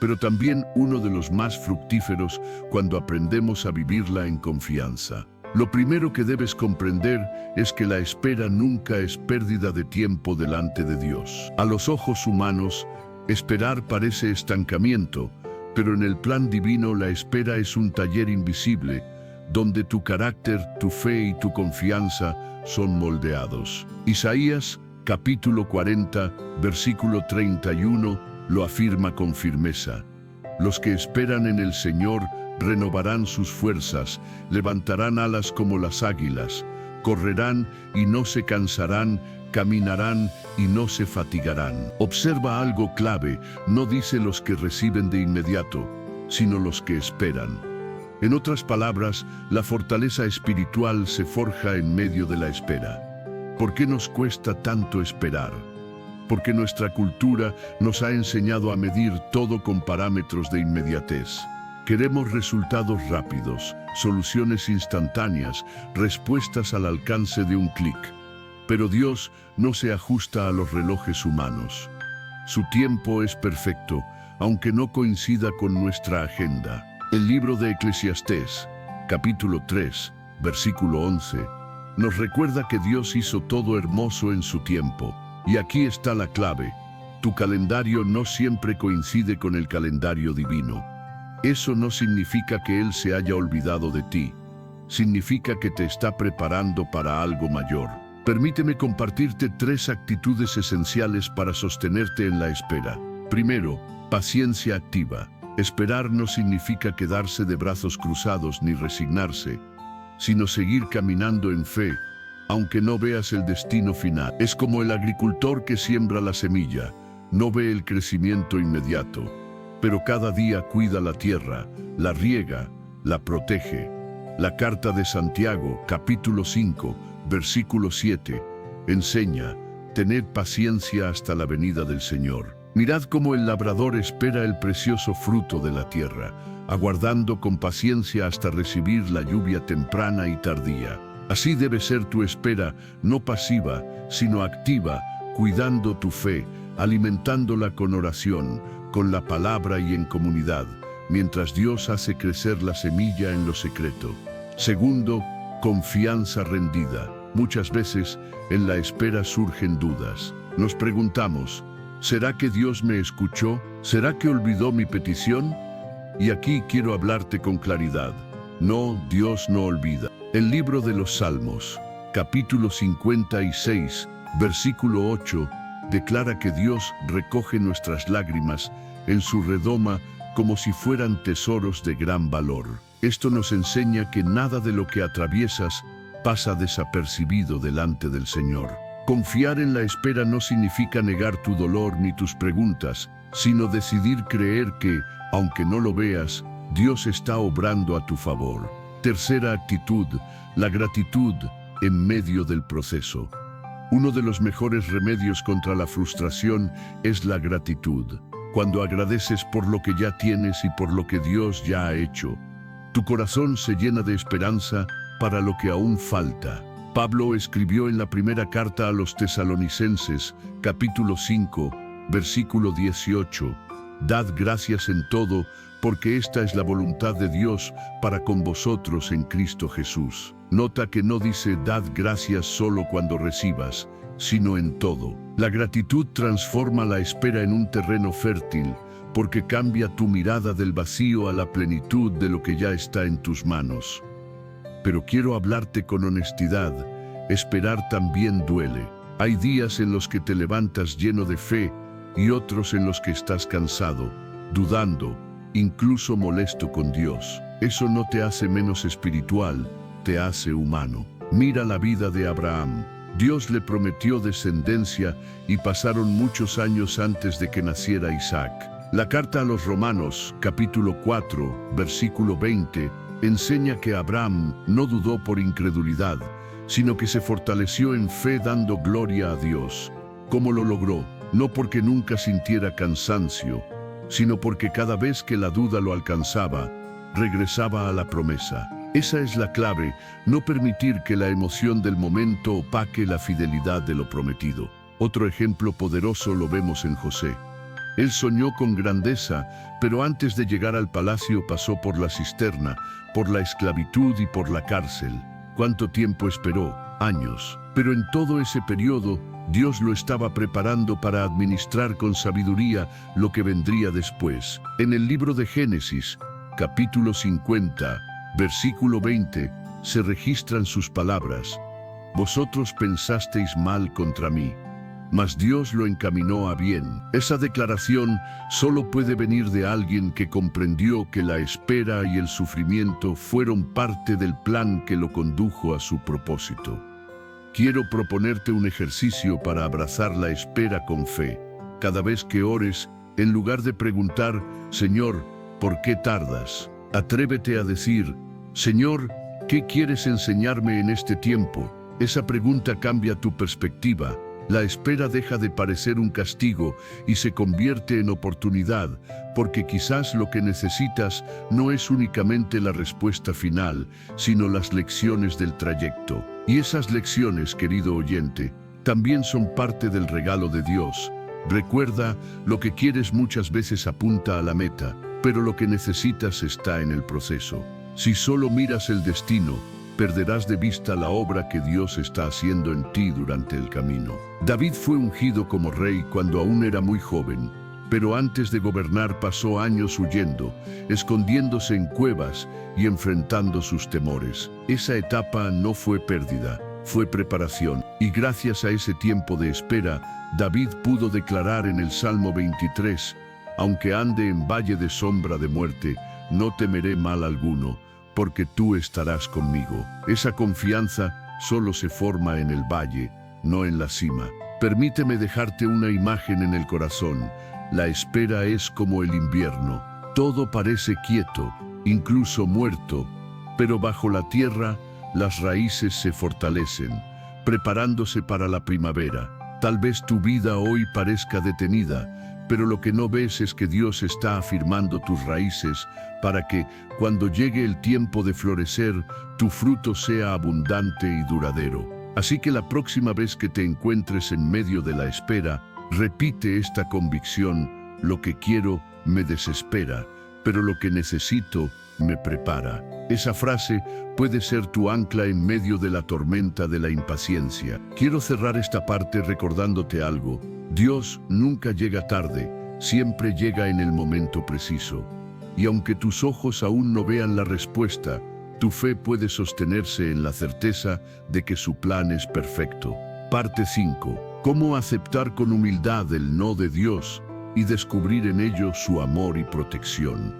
pero también uno de los más fructíferos cuando aprendemos a vivirla en confianza. Lo primero que debes comprender es que la espera nunca es pérdida de tiempo delante de Dios. A los ojos humanos, esperar parece estancamiento, pero en el plan divino la espera es un taller invisible, donde tu carácter, tu fe y tu confianza son moldeados. Isaías, capítulo 40, versículo 31, lo afirma con firmeza: los que esperan en el Señor renovarán sus fuerzas, levantarán alas como las águilas, correrán y no se cansarán, caminarán y no se fatigarán. Observa algo clave: no dice los que reciben de inmediato, sino los que esperan. En otras palabras, la fortaleza espiritual se forja en medio de la espera. ¿Por qué nos cuesta tanto esperar? porque nuestra cultura nos ha enseñado a medir todo con parámetros de inmediatez. Queremos resultados rápidos, soluciones instantáneas, respuestas al alcance de un clic. Pero Dios no se ajusta a los relojes humanos. Su tiempo es perfecto, aunque no coincida con nuestra agenda. El libro de Eclesiastés, capítulo 3, versículo 11, nos recuerda que Dios hizo todo hermoso en su tiempo. Y aquí está la clave: tu calendario no siempre coincide con el calendario divino. Eso no significa que Él se haya olvidado de ti. Significa que te está preparando para algo mayor. Permíteme compartirte 3 actitudes esenciales para sostenerte en la espera. Primero, paciencia activa. Esperar no significa quedarse de brazos cruzados ni resignarse, sino seguir caminando en fe, aunque no veas el destino final. Es como el agricultor que siembra la semilla, no ve el crecimiento inmediato, pero cada día cuida la tierra, la riega, la protege. La carta de Santiago, capítulo 5, versículo 7, enseña: tened paciencia hasta la venida del Señor. Mirad cómo el labrador espera el precioso fruto de la tierra, aguardando con paciencia hasta recibir la lluvia temprana y tardía. Así debe ser tu espera, no pasiva, sino activa, cuidando tu fe, alimentándola con oración, con la palabra y en comunidad, mientras Dios hace crecer la semilla en lo secreto. Segundo, confianza rendida. Muchas veces en la espera surgen dudas. Nos preguntamos: ¿será que Dios me escuchó? ¿Será que olvidó mi petición? Y aquí quiero hablarte con claridad. No, Dios no olvida. El libro de los Salmos, capítulo 56, versículo 8, declara que Dios recoge nuestras lágrimas en su redoma como si fueran tesoros de gran valor. Esto nos enseña que nada de lo que atraviesas pasa desapercibido delante del Señor. Confiar en la espera no significa negar tu dolor ni tus preguntas, sino decidir creer que, aunque no lo veas, Dios está obrando a tu favor. Tercera actitud, la gratitud en medio del proceso. Uno de los mejores remedios contra la frustración es la gratitud. Cuando agradeces por lo que ya tienes y por lo que Dios ya ha hecho, tu corazón se llena de esperanza para lo que aún falta. Pablo escribió en la primera carta a los Tesalonicenses, capítulo 5, versículo 18, «Dad gracias en todo, porque esta es la voluntad de Dios para con vosotros en Cristo Jesús». Nota que no dice «dad gracias solo cuando recibas», sino en todo. La gratitud transforma la espera en un terreno fértil, porque cambia tu mirada del vacío a la plenitud de lo que ya está en tus manos. Pero quiero hablarte con honestidad. Esperar también duele. Hay días en los que te levantas lleno de fe y otros en los que estás cansado, dudando, incluso molesto con Dios. Eso no te hace menos espiritual, te hace humano. Mira la vida de Abraham. Dios le prometió descendencia y pasaron muchos años antes de que naciera Isaac. La carta a los Romanos, capítulo 4, versículo 20, enseña que Abraham no dudó por incredulidad, sino que se fortaleció en fe dando gloria a Dios. ¿Cómo lo logró? No porque nunca sintiera cansancio, sino porque cada vez que la duda lo alcanzaba, regresaba a la promesa. Esa es la clave, no permitir que la emoción del momento opaque la fidelidad de lo prometido. Otro ejemplo poderoso lo vemos en José. Él soñó con grandeza, pero antes de llegar al palacio pasó por la cisterna, por la esclavitud y por la cárcel. ¿Cuánto tiempo esperó? Años. Pero en todo ese periodo, Dios lo estaba preparando para administrar con sabiduría lo que vendría después. En el libro de Génesis, capítulo 50, versículo 20, se registran sus palabras: «Vosotros pensasteis mal contra mí, mas Dios lo encaminó a bien». Esa declaración solo puede venir de alguien que comprendió que la espera y el sufrimiento fueron parte del plan que lo condujo a su propósito. Quiero proponerte un ejercicio para abrazar la espera con fe. Cada vez que ores, en lugar de preguntar: «Señor, ¿por qué tardas?», atrévete a decir: «Señor, ¿qué quieres enseñarme en este tiempo?». Esa pregunta cambia tu perspectiva, La espera deja de parecer un castigo y se convierte en oportunidad, porque quizás lo que necesitas no es únicamente la respuesta final, sino las lecciones del trayecto. Y esas lecciones, querido oyente, también son parte del regalo de Dios. Recuerda, lo que quieres muchas veces apunta a la meta, pero lo que necesitas está en el proceso. Si solo miras el destino, perderás de vista la obra que Dios está haciendo en ti durante el camino. David fue ungido como rey cuando aún era muy joven, pero antes de gobernar pasó años huyendo, escondiéndose en cuevas y enfrentando sus temores. Esa etapa no fue pérdida, fue preparación, y gracias a ese tiempo de espera, David pudo declarar en el Salmo 23, «Aunque ande en valle de sombra de muerte, no temeré mal alguno, porque tú estarás conmigo». Esa confianza solo se forma en el valle, no en la cima. Permíteme dejarte una imagen en el corazón. La espera es como el invierno. Todo parece quieto, incluso muerto, pero bajo la tierra las raíces se fortalecen, preparándose para la primavera. Tal vez tu vida hoy parezca detenida, pero lo que no ves es que Dios está afirmando tus raíces para que, cuando llegue el tiempo de florecer, tu fruto sea abundante y duradero. Así que la próxima vez que te encuentres en medio de la espera, repite esta convicción: lo que quiero me desespera, pero lo que necesito me prepara. Esa frase puede ser tu ancla en medio de la tormenta de la impaciencia. Quiero cerrar esta parte recordándote algo. Dios nunca llega tarde, siempre llega en el momento preciso. Y aunque tus ojos aún no vean la respuesta, tu fe puede sostenerse en la certeza de que su plan es perfecto. Parte 5. ¿Cómo aceptar con humildad el no de Dios y descubrir en ello su amor y protección?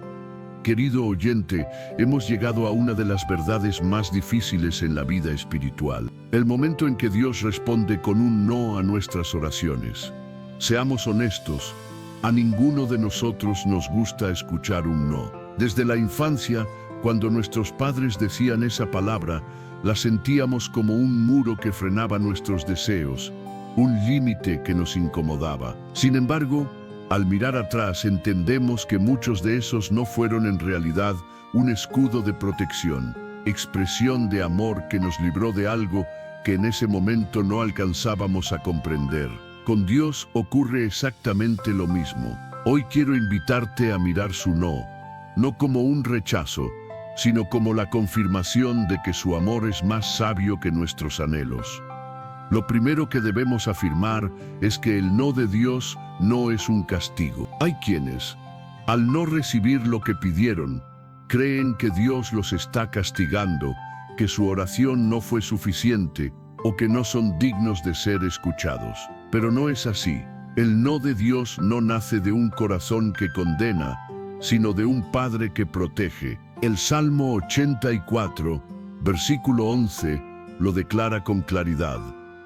Querido oyente, hemos llegado a una de las verdades más difíciles en la vida espiritual. El momento en que Dios responde con un no a nuestras oraciones. Seamos honestos, a ninguno de nosotros nos gusta escuchar un no. Desde la infancia, cuando nuestros padres decían esa palabra, la sentíamos como un muro que frenaba nuestros deseos, un límite que nos incomodaba. Sin embargo, al mirar atrás entendemos que muchos de esos no fueron en realidad un escudo de protección, expresión de amor que nos libró de algo que en ese momento no alcanzábamos a comprender. Con Dios ocurre exactamente lo mismo. Hoy quiero invitarte a mirar su no como un rechazo, sino como la confirmación de que su amor es más sabio que nuestros anhelos. Lo primero que debemos afirmar es que el no de Dios no es un castigo. Hay quienes, al no recibir lo que pidieron, creen que Dios los está castigando, que su oración no fue suficiente o que no son dignos de ser escuchados. Pero no es así. El no de Dios no nace de un corazón que condena, sino de un Padre que protege. El Salmo 84, versículo 11, lo declara con claridad.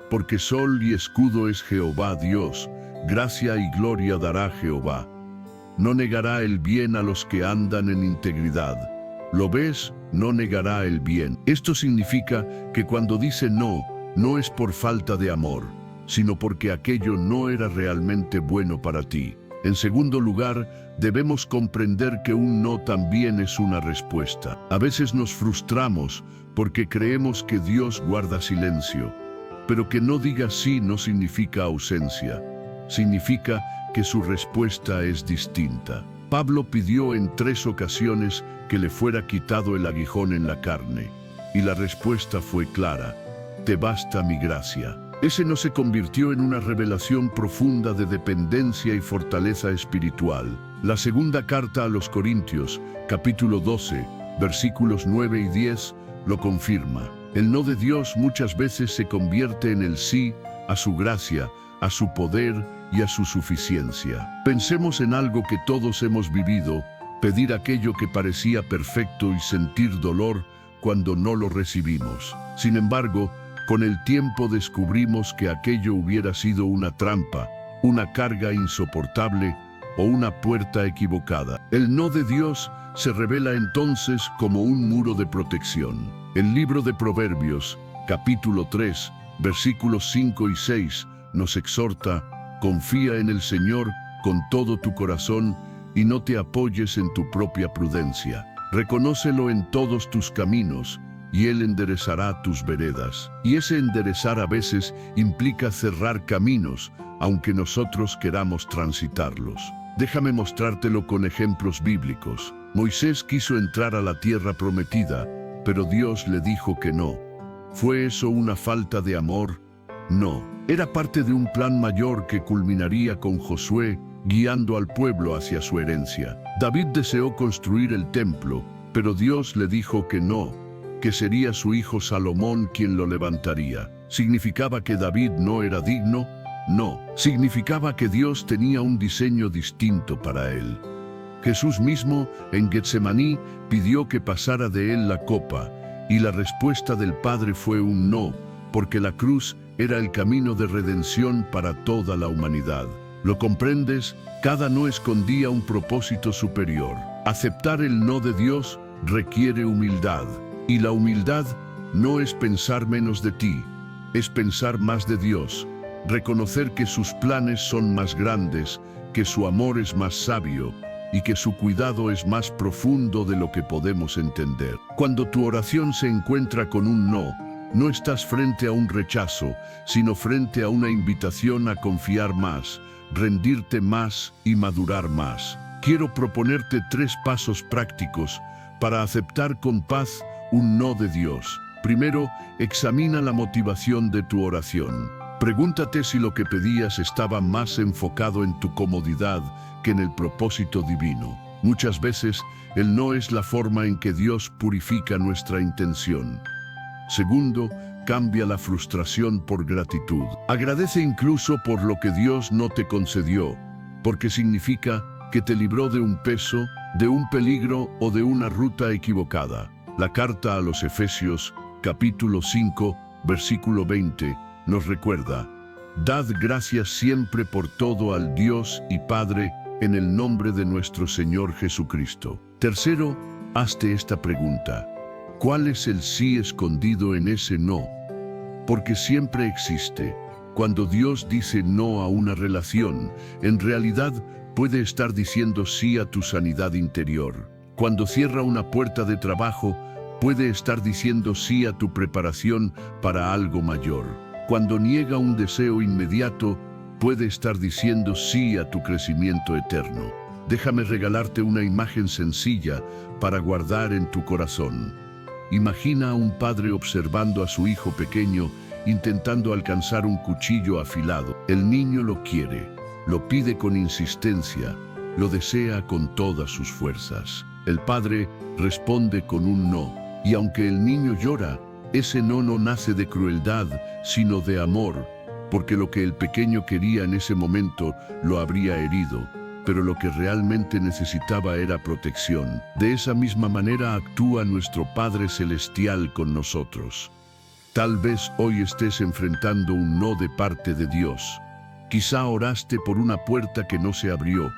Porque sol y escudo es Jehová Dios, gracia y gloria dará Jehová. No negará el bien a los que andan en integridad. ¿Lo ves? No negará el bien. Esto significa que cuando dice no es por falta de amor, sino porque aquello no era realmente bueno para ti. En segundo lugar, debemos comprender que un no también es una respuesta. A veces nos frustramos porque creemos que Dios guarda silencio, pero que no diga sí no significa ausencia. Significa que su respuesta es distinta. Pablo pidió en 3 ocasiones que le fuera quitado el aguijón en la carne, y la respuesta fue clara: te basta mi gracia. Ese no se convirtió en una revelación profunda de dependencia y fortaleza espiritual. La segunda carta a los Corintios, capítulo 12, versículos 9 y 10, lo confirma. El no de Dios muchas veces se convierte en el sí a su gracia, a su poder y a su suficiencia. Pensemos en algo que todos hemos vivido: pedir aquello que parecía perfecto y sentir dolor cuando no lo recibimos. Sin embargo, con el tiempo descubrimos que aquello hubiera sido una trampa, una carga insoportable o una puerta equivocada. El no de Dios se revela entonces como un muro de protección. El libro de Proverbios, capítulo 3, versículos 5 y 6, nos exhorta: confía en el Señor con todo tu corazón y no te apoyes en tu propia prudencia. Reconócelo en todos tus caminos y Él enderezará tus veredas. Y ese enderezar a veces implica cerrar caminos, aunque nosotros queramos transitarlos. Déjame mostrártelo con ejemplos bíblicos. Moisés quiso entrar a la tierra prometida, pero Dios le dijo que no. ¿Fue eso una falta de amor? No. Era parte de un plan mayor que culminaría con Josué guiando al pueblo hacia su herencia. David deseó construir el templo, pero Dios le dijo que no, que sería su hijo Salomón quien lo levantaría. ¿Significaba que David no era digno? No. Significaba que Dios tenía un diseño distinto para él. Jesús mismo, en Getsemaní, pidió que pasara de él la copa, y la respuesta del Padre fue un no, porque la cruz era el camino de redención para toda la humanidad. ¿Lo comprendes? Cada no escondía un propósito superior. Aceptar el no de Dios requiere humildad, y la humildad no es pensar menos de ti, es pensar más de Dios, reconocer que sus planes son más grandes, que su amor es más sabio, y que su cuidado es más profundo de lo que podemos entender. Cuando tu oración se encuentra con un no, no estás frente a un rechazo, sino frente a una invitación a confiar más, rendirte más y madurar más. Quiero proponerte 3 pasos prácticos para aceptar con paz un no de Dios. Primero, examina la motivación de tu oración. Pregúntate si lo que pedías estaba más enfocado en tu comodidad que en el propósito divino. Muchas veces, el no es la forma en que Dios purifica nuestra intención. Segundo, cambia la frustración por gratitud. Agradece incluso por lo que Dios no te concedió, porque significa que te libró de un peso, de un peligro o de una ruta equivocada. La carta a los Efesios, capítulo 5, versículo 20, nos recuerda: dad gracias siempre por todo al Dios y Padre, en el nombre de nuestro Señor Jesucristo. Tercero, hazte esta pregunta: ¿cuál es el sí escondido en ese no? Porque siempre existe. Cuando Dios dice no a una relación, en realidad puede estar diciendo sí a tu sanidad interior. Cuando cierra una puerta de trabajo, puede estar diciendo sí a tu preparación para algo mayor. Cuando niega un deseo inmediato, puede estar diciendo sí a tu crecimiento eterno. Déjame regalarte una imagen sencilla para guardar en tu corazón. Imagina a un padre observando a su hijo pequeño intentando alcanzar un cuchillo afilado. El niño lo quiere, lo pide con insistencia, lo desea con todas sus fuerzas. El padre responde con un no, y aunque el niño llora, ese no nace de crueldad, sino de amor, porque lo que el pequeño quería en ese momento lo habría herido, pero lo que realmente necesitaba era protección. De esa misma manera actúa nuestro Padre Celestial con nosotros. Tal vez hoy estés enfrentando un no de parte de Dios. Quizá oraste por una puerta que no se abrió,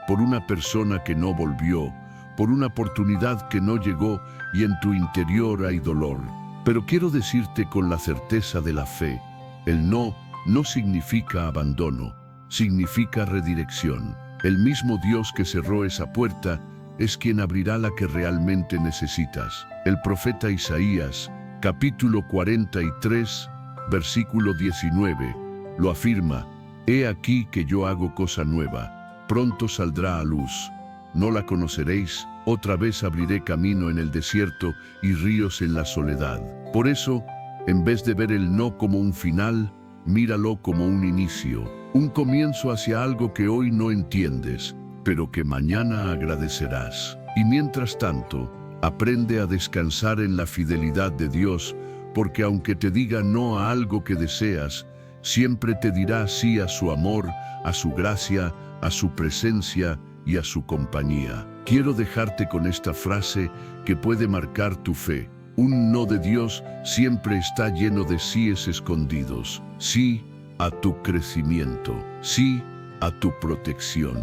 por una persona que no volvió, por una oportunidad que no llegó y en tu interior hay dolor. Pero quiero decirte con la certeza de la fe, el no significa abandono, significa redirección. El mismo Dios que cerró esa puerta es quien abrirá la que realmente necesitas. El profeta Isaías, capítulo 43, versículo 19, lo afirma: He aquí que yo hago cosa nueva, pronto saldrá a luz. No la conoceréis, otra vez abriré camino en el desierto y ríos en la soledad. Por eso, en vez de ver el no como un final, míralo como un inicio, un comienzo hacia algo que hoy no entiendes, pero que mañana agradecerás. Y mientras tanto, aprende a descansar en la fidelidad de Dios, porque aunque te diga no a algo que deseas, siempre te dirá sí a su amor, a su gracia, a su presencia y a su compañía. Quiero dejarte con esta frase que puede marcar tu fe. Un no de Dios siempre está lleno de síes escondidos. Sí a tu crecimiento. Sí a tu protección.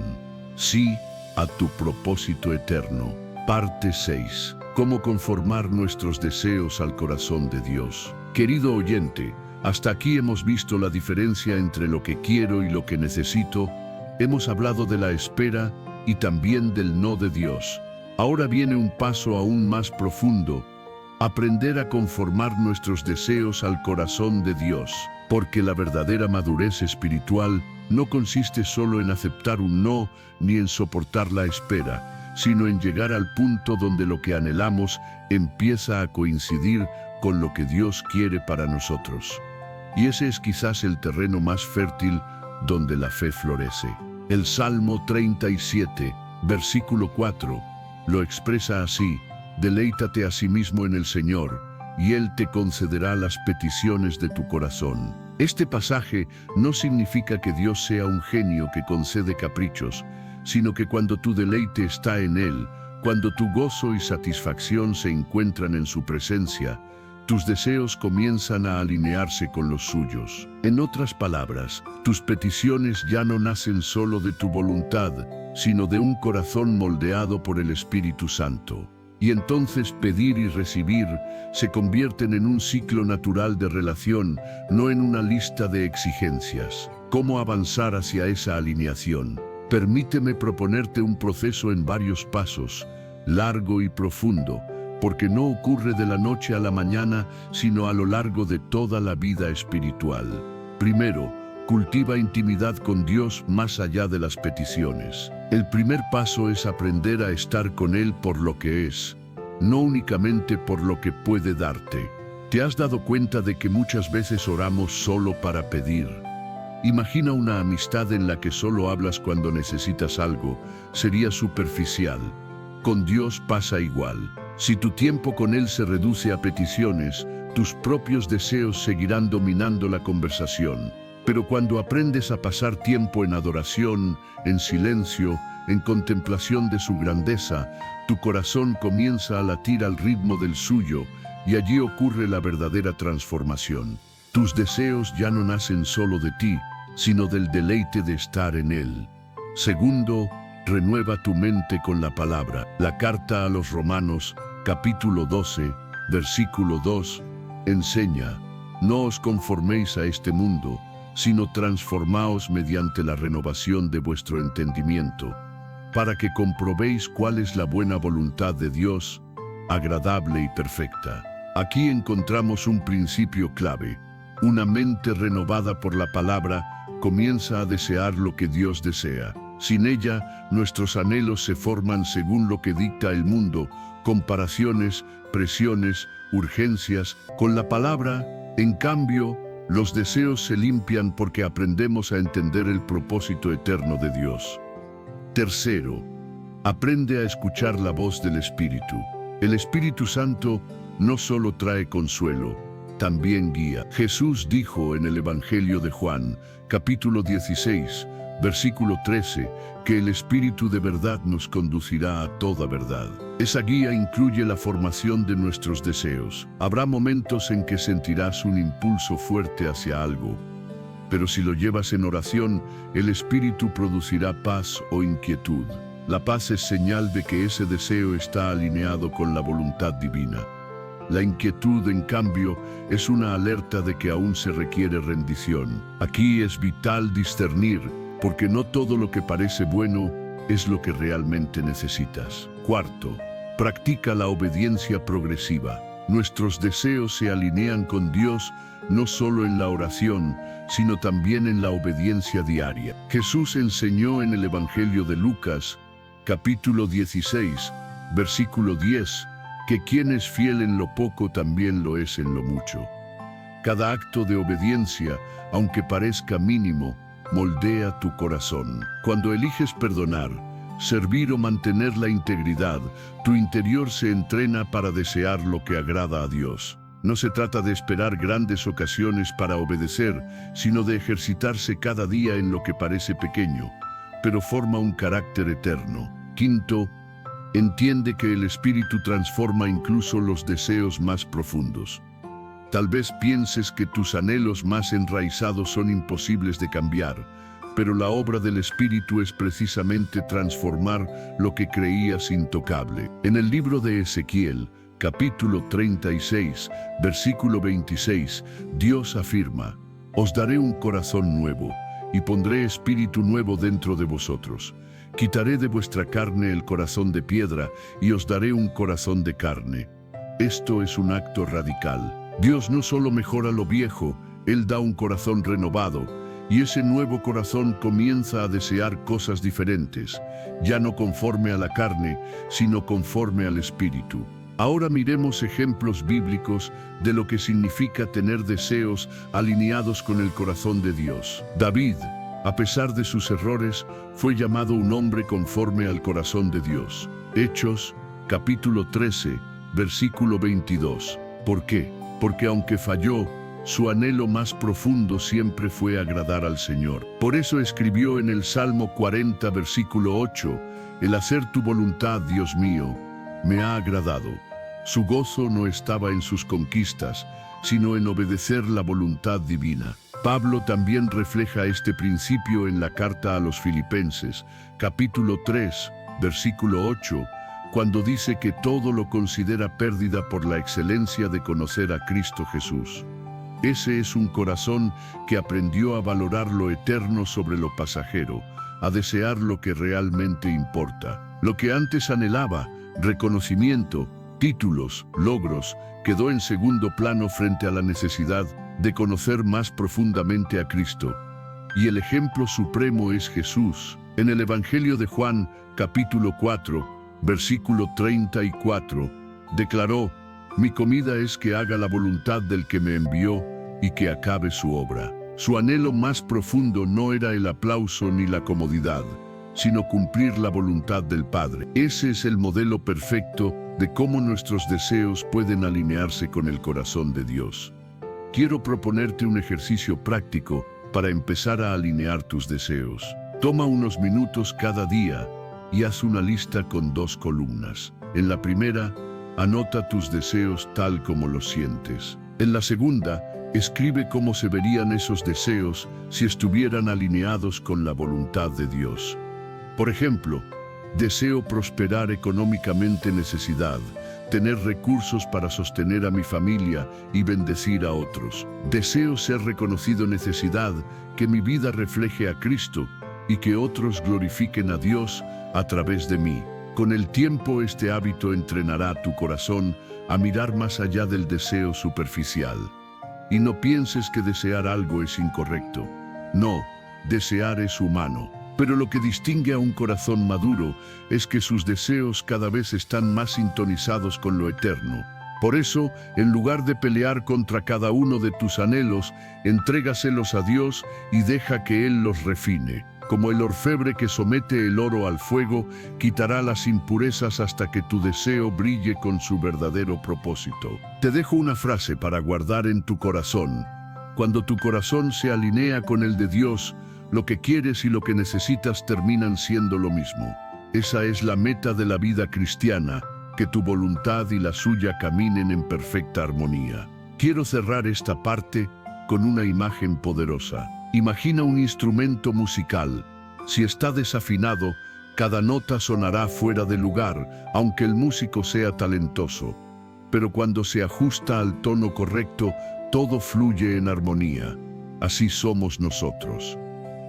Sí a tu propósito eterno. Parte 6. ¿Cómo conformar nuestros deseos al corazón de Dios? Querido oyente, Hasta aquí hemos visto la diferencia entre lo que quiero y lo que necesito. Hemos hablado de la espera y también del no de Dios. Ahora viene un paso aún más profundo: aprender a conformar nuestros deseos al corazón de Dios. Porque la verdadera madurez espiritual no consiste solo en aceptar un no, ni en soportar la espera, sino en llegar al punto donde lo que anhelamos empieza a coincidir con lo que Dios quiere para nosotros. Y ese es quizás el terreno más fértil donde la fe florece. El Salmo 37, versículo 4, lo expresa así: deleítate a sí mismo en el Señor, y Él te concederá las peticiones de tu corazón. Este pasaje no significa que Dios sea un genio que concede caprichos, sino que cuando tu deleite está en Él, cuando tu gozo y satisfacción se encuentran en su presencia, tus deseos comienzan a alinearse con los suyos. En otras palabras, tus peticiones ya no nacen solo de tu voluntad, sino de un corazón moldeado por el Espíritu Santo. Y entonces pedir y recibir se convierten en un ciclo natural de relación, no en una lista de exigencias. ¿Cómo avanzar hacia esa alineación? Permíteme proponerte un proceso en varios pasos, largo y profundo, porque no ocurre de la noche a la mañana, sino a lo largo de toda la vida espiritual. Primero, cultiva intimidad con Dios más allá de las peticiones. El primer paso es aprender a estar con Él por lo que es, no únicamente por lo que puede darte. ¿Te has dado cuenta de que muchas veces oramos solo para pedir? Imagina una amistad en la que solo hablas cuando necesitas algo. Sería superficial. Con Dios pasa igual. Si tu tiempo con Él se reduce a peticiones, tus propios deseos seguirán dominando la conversación. Pero cuando aprendes a pasar tiempo en adoración, en silencio, en contemplación de su grandeza, tu corazón comienza a latir al ritmo del suyo, y allí ocurre la verdadera transformación. Tus deseos ya no nacen solo de ti, sino del deleite de estar en Él. Segundo, renueva tu mente con la palabra. La carta a los Romanos, capítulo 12, versículo 2, enseña: no os conforméis a este mundo, sino transformaos mediante la renovación de vuestro entendimiento, para que comprobéis cuál es la buena voluntad de Dios, agradable y perfecta. Aquí encontramos un principio clave. Una mente renovada por la palabra comienza a desear lo que Dios desea. Sin ella, nuestros anhelos se forman según lo que dicta el mundo: comparaciones, presiones, urgencias. Con la palabra, en cambio, los deseos se limpian porque aprendemos a entender el propósito eterno de Dios. Tercero, aprende a escuchar la voz del Espíritu. El Espíritu Santo no solo trae consuelo, también guía. Jesús dijo en el Evangelio de Juan, capítulo 16, versículo 13, que el Espíritu de verdad nos conducirá a toda verdad. Esa guía incluye la formación de nuestros deseos. Habrá momentos en que sentirás un impulso fuerte hacia algo, pero si lo llevas en oración, el Espíritu producirá paz o inquietud. La paz es señal de que ese deseo está alineado con la voluntad divina. La inquietud, en cambio, es una alerta de que aún se requiere rendición. Aquí es vital discernir, porque no todo lo que parece bueno es lo que realmente necesitas. Cuarto, practica la obediencia progresiva. Nuestros deseos se alinean con Dios no solo en la oración, sino también en la obediencia diaria. Jesús enseñó en el Evangelio de Lucas, capítulo 16, versículo 10, que quien es fiel en lo poco también lo es en lo mucho. Cada acto de obediencia, aunque parezca mínimo, moldea tu corazón. Cuando eliges perdonar, servir o mantener la integridad, tu interior se entrena para desear lo que agrada a Dios. No se trata de esperar grandes ocasiones para obedecer, sino de ejercitarse cada día en lo que parece pequeño, pero forma un carácter eterno. Quinto, entiende que el Espíritu transforma incluso los deseos más profundos. Tal vez pienses que tus anhelos más enraizados son imposibles de cambiar, pero la obra del Espíritu es precisamente transformar lo que creías intocable. En el libro de Ezequiel, capítulo 36, versículo 26, Dios afirma: Os daré un corazón nuevo, y pondré espíritu nuevo dentro de vosotros. Quitaré de vuestra carne el corazón de piedra, y os daré un corazón de carne. Esto es un acto radical. Dios no solo mejora lo viejo, Él da un corazón renovado, y ese nuevo corazón comienza a desear cosas diferentes, ya no conforme a la carne, sino conforme al espíritu. Ahora miremos ejemplos bíblicos de lo que significa tener deseos alineados con el corazón de Dios. David, a pesar de sus errores, fue llamado un hombre conforme al corazón de Dios. Hechos, capítulo 13, versículo 22. ¿Por qué? Porque aunque falló, su anhelo más profundo siempre fue agradar al Señor. Por eso escribió en el Salmo 40, versículo 8, El hacer tu voluntad, Dios mío, me ha agradado. Su gozo no estaba en sus conquistas, sino en obedecer la voluntad divina. Pablo también refleja este principio en la carta a los Filipenses, capítulo 3, versículo 8, cuando dice que todo lo considera pérdida por la excelencia de conocer a Cristo Jesús. Ese es un corazón que aprendió a valorar lo eterno sobre lo pasajero, a desear lo que realmente importa. Lo que antes anhelaba, reconocimiento, títulos, logros, quedó en segundo plano frente a la necesidad de conocer más profundamente a Cristo. Y el ejemplo supremo es Jesús. En el Evangelio de Juan, capítulo 4, versículo 34, declaró: Mi comida es que haga la voluntad del que me envió y que acabe su obra. Su anhelo más profundo no era el aplauso ni la comodidad, sino cumplir la voluntad del Padre. Ese es el modelo perfecto de cómo nuestros deseos pueden alinearse con el corazón de Dios. Quiero proponerte un ejercicio práctico para empezar a alinear tus deseos. Toma unos minutos cada día y haz una lista con 2 columnas. En la primera, anota tus deseos tal como los sientes. En la segunda, escribe cómo se verían esos deseos si estuvieran alineados con la voluntad de Dios. Por ejemplo, deseo prosperar económicamente, necesidad, tener recursos para sostener a mi familia y bendecir a otros. Deseo ser reconocido, necesidad, que mi vida refleje a Cristo y que otros glorifiquen a Dios a través de mí. Con el tiempo, este hábito entrenará tu corazón a mirar más allá del deseo superficial. Y no pienses que desear algo es incorrecto. No, desear es humano. Pero lo que distingue a un corazón maduro es que sus deseos cada vez están más sintonizados con lo eterno. Por eso, en lugar de pelear contra cada uno de tus anhelos, entrégaselos a Dios y deja que Él los refine. Como el orfebre que somete el oro al fuego, quitará las impurezas hasta que tu deseo brille con su verdadero propósito. Te dejo una frase para guardar en tu corazón. Cuando tu corazón se alinea con el de Dios, lo que quieres y lo que necesitas terminan siendo lo mismo. Esa es la meta de la vida cristiana, que tu voluntad y la suya caminen en perfecta armonía. Quiero cerrar esta parte con una imagen poderosa. Imagina un instrumento musical. Si está desafinado, cada nota sonará fuera de lugar, aunque el músico sea talentoso. Pero cuando se ajusta al tono correcto, todo fluye en armonía. Así somos nosotros.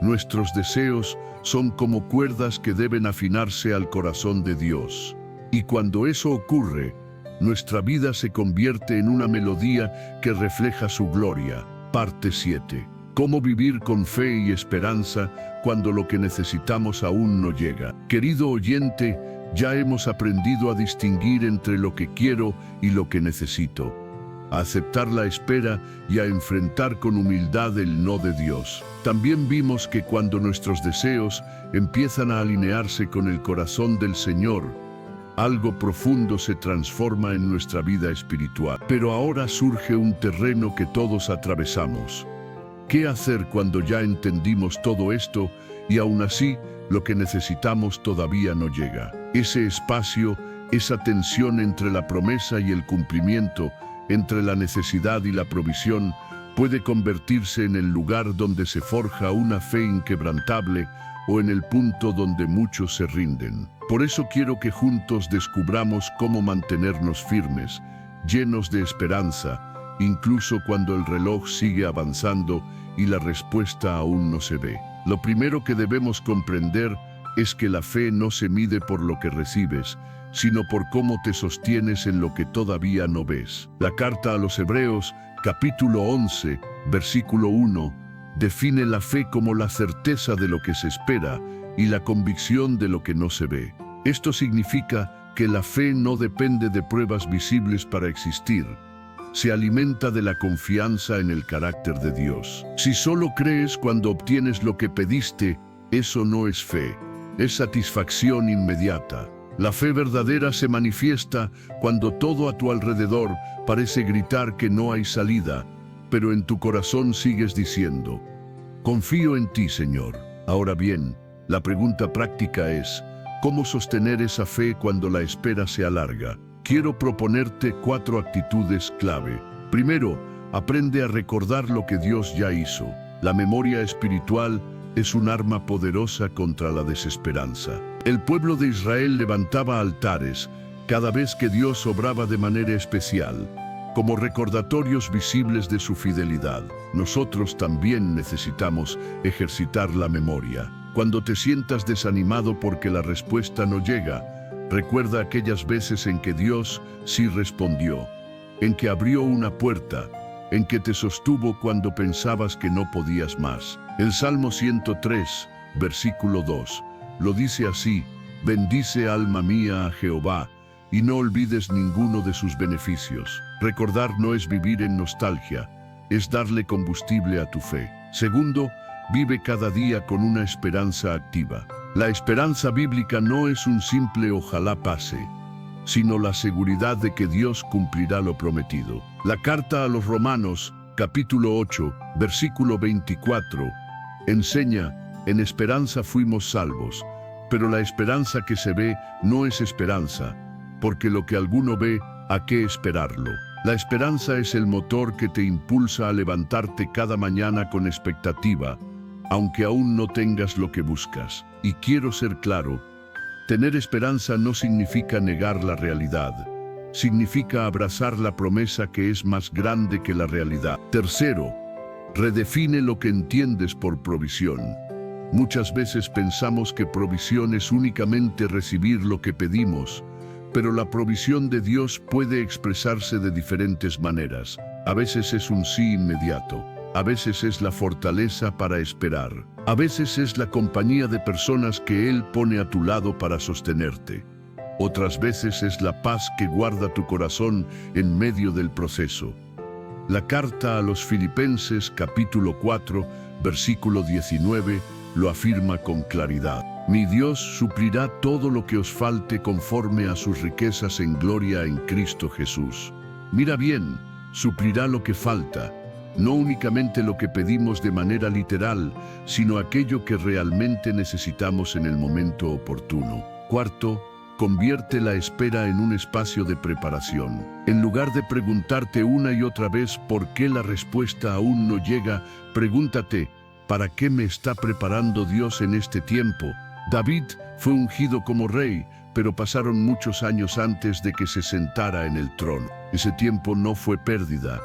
Nuestros deseos son como cuerdas que deben afinarse al corazón de Dios. Y cuando eso ocurre, nuestra vida se convierte en una melodía que refleja su gloria. Parte 7. ¿Cómo vivir con fe y esperanza cuando lo que necesitamos aún no llega? Querido oyente, ya hemos aprendido a distinguir entre lo que quiero y lo que necesito, a aceptar la espera y a enfrentar con humildad el no de Dios. También vimos que cuando nuestros deseos empiezan a alinearse con el corazón del Señor, algo profundo se transforma en nuestra vida espiritual. Pero ahora surge un terreno que todos atravesamos. ¿Qué hacer cuando ya entendimos todo esto y aún así lo que necesitamos todavía no llega? Ese espacio, esa tensión entre la promesa y el cumplimiento, entre la necesidad y la provisión, puede convertirse en el lugar donde se forja una fe inquebrantable o en el punto donde muchos se rinden. Por eso quiero que juntos descubramos cómo mantenernos firmes, llenos de esperanza, incluso cuando el reloj sigue avanzando y la respuesta aún no se ve. Lo primero que debemos comprender es que la fe no se mide por lo que recibes, sino por cómo te sostienes en lo que todavía no ves. La carta a los Hebreos, capítulo 11, versículo 1, define la fe como la certeza de lo que se espera y la convicción de lo que no se ve. Esto significa que la fe no depende de pruebas visibles para existir. Se alimenta de la confianza en el carácter de Dios. Si solo crees cuando obtienes lo que pediste, eso no es fe, es satisfacción inmediata. La fe verdadera se manifiesta cuando todo a tu alrededor parece gritar que no hay salida, pero en tu corazón sigues diciendo, confío en ti, Señor. Ahora bien, la pregunta práctica es, ¿cómo sostener esa fe cuando la espera se alarga? Quiero proponerte 4 actitudes clave. Primero, aprende a recordar lo que Dios ya hizo. La memoria espiritual es un arma poderosa contra la desesperanza. El pueblo de Israel levantaba altares cada vez que Dios obraba de manera especial, como recordatorios visibles de su fidelidad. Nosotros también necesitamos ejercitar la memoria. Cuando te sientas desanimado porque la respuesta no llega, recuerda aquellas veces en que Dios sí respondió, en que abrió una puerta, en que te sostuvo cuando pensabas que no podías más. El Salmo 103, versículo 2, lo dice así: bendice alma mía a Jehová, y no olvides ninguno de sus beneficios. Recordar no es vivir en nostalgia, es darle combustible a tu fe. Segundo, vive cada día con una esperanza activa. La esperanza bíblica no es un simple ojalá pase, sino la seguridad de que Dios cumplirá lo prometido. La carta a los Romanos, capítulo 8, versículo 24, enseña, en esperanza fuimos salvos, pero la esperanza que se ve no es esperanza, porque lo que alguno ve, ¿a qué esperarlo? La esperanza es el motor que te impulsa a levantarte cada mañana con expectativa, aunque aún no tengas lo que buscas. Y quiero ser claro, tener esperanza no significa negar la realidad, significa abrazar la promesa que es más grande que la realidad. Tercero, redefine lo que entiendes por provisión. Muchas veces pensamos que provisión es únicamente recibir lo que pedimos, pero la provisión de Dios puede expresarse de diferentes maneras. A veces es un sí inmediato, a veces es la fortaleza para esperar, a veces es la compañía de personas que Él pone a tu lado para sostenerte. Otras veces es la paz que guarda tu corazón en medio del proceso. La carta a los Filipenses, capítulo 4, versículo 19, lo afirma con claridad. Mi Dios suplirá todo lo que os falte conforme a sus riquezas en gloria en Cristo Jesús. Mira bien, suplirá lo que falta, no únicamente lo que pedimos de manera literal, sino aquello que realmente necesitamos en el momento oportuno. Cuarto, convierte la espera en un espacio de preparación. En lugar de preguntarte una y otra vez por qué la respuesta aún no llega, pregúntate, ¿para qué me está preparando Dios en este tiempo? David fue ungido como rey, pero pasaron muchos años antes de que se sentara en el trono. Ese tiempo no fue pérdida.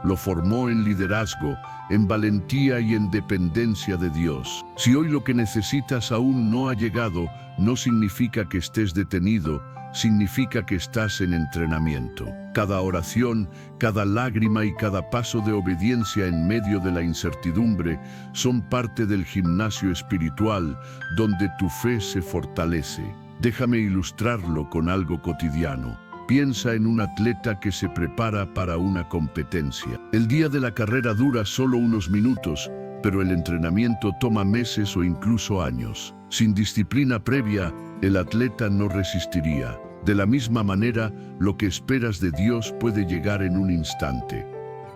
Lo formó en liderazgo, en valentía y en dependencia de Dios. Si hoy lo que necesitas aún no ha llegado, no significa que estés detenido, significa que estás en entrenamiento. Cada oración, cada lágrima y cada paso de obediencia en medio de la incertidumbre son parte del gimnasio espiritual donde tu fe se fortalece. Déjame ilustrarlo con algo cotidiano. Piensa en un atleta que se prepara para una competencia. El día de la carrera dura solo unos minutos, pero el entrenamiento toma meses o incluso años. Sin disciplina previa, el atleta no resistiría. De la misma manera, lo que esperas de Dios puede llegar en un instante.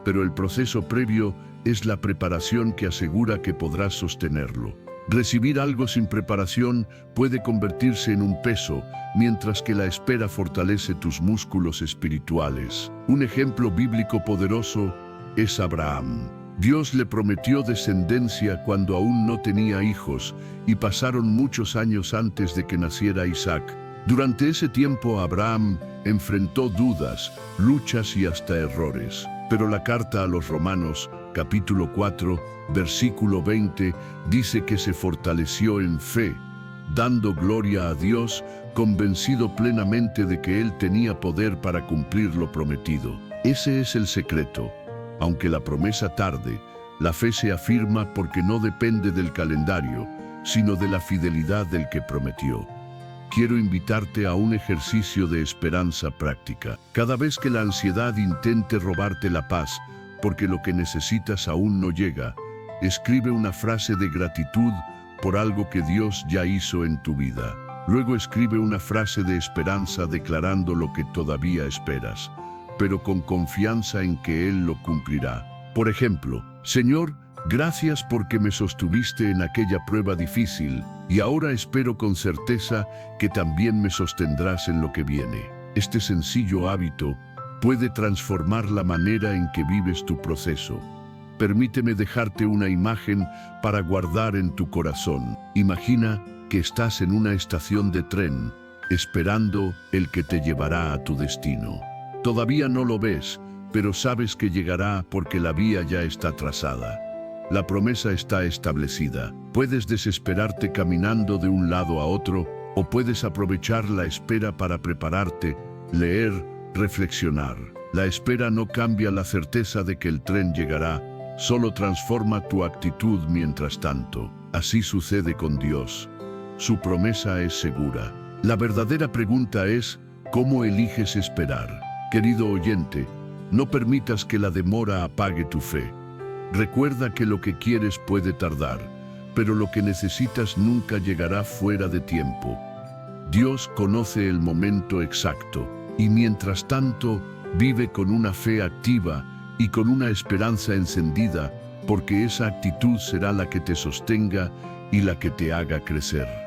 Pero el proceso previo es la preparación que asegura que podrás sostenerlo. Recibir algo sin preparación puede convertirse en un peso, mientras que la espera fortalece tus músculos espirituales. Un ejemplo bíblico poderoso es Abraham. Dios le prometió descendencia cuando aún no tenía hijos y pasaron muchos años antes de que naciera Isaac. Durante ese tiempo Abraham enfrentó dudas, luchas y hasta errores. Pero la carta a los Romanos, capítulo 4, versículo 20, dice que se fortaleció en fe, dando gloria a Dios, convencido plenamente de que Él tenía poder para cumplir lo prometido. Ese es el secreto. Aunque la promesa tarde, la fe se afirma porque no depende del calendario, sino de la fidelidad del que prometió. Quiero invitarte a un ejercicio de esperanza práctica. Cada vez que la ansiedad intente robarte la paz, porque lo que necesitas aún no llega, escribe una frase de gratitud por algo que Dios ya hizo en tu vida. Luego escribe una frase de esperanza declarando lo que todavía esperas, pero con confianza en que Él lo cumplirá. Por ejemplo, Señor, gracias porque me sostuviste en aquella prueba difícil y ahora espero con certeza que también me sostendrás en lo que viene. Este sencillo hábito puede transformar la manera en que vives tu proceso. Permíteme dejarte una imagen para guardar en tu corazón. Imagina que estás en una estación de tren, esperando el que te llevará a tu destino. Todavía no lo ves, pero sabes que llegará porque la vía ya está trazada. La promesa está establecida. Puedes desesperarte caminando de un lado a otro, o puedes aprovechar la espera para prepararte, leer, reflexionar. La espera no cambia la certeza de que el tren llegará, solo transforma tu actitud mientras tanto. Así sucede con Dios. Su promesa es segura. La verdadera pregunta es, ¿cómo eliges esperar? Querido oyente, no permitas que la demora apague tu fe. Recuerda que lo que quieres puede tardar, pero lo que necesitas nunca llegará fuera de tiempo. Dios conoce el momento exacto, y mientras tanto, vive con una fe activa y con una esperanza encendida, porque esa actitud será la que te sostenga y la que te haga crecer.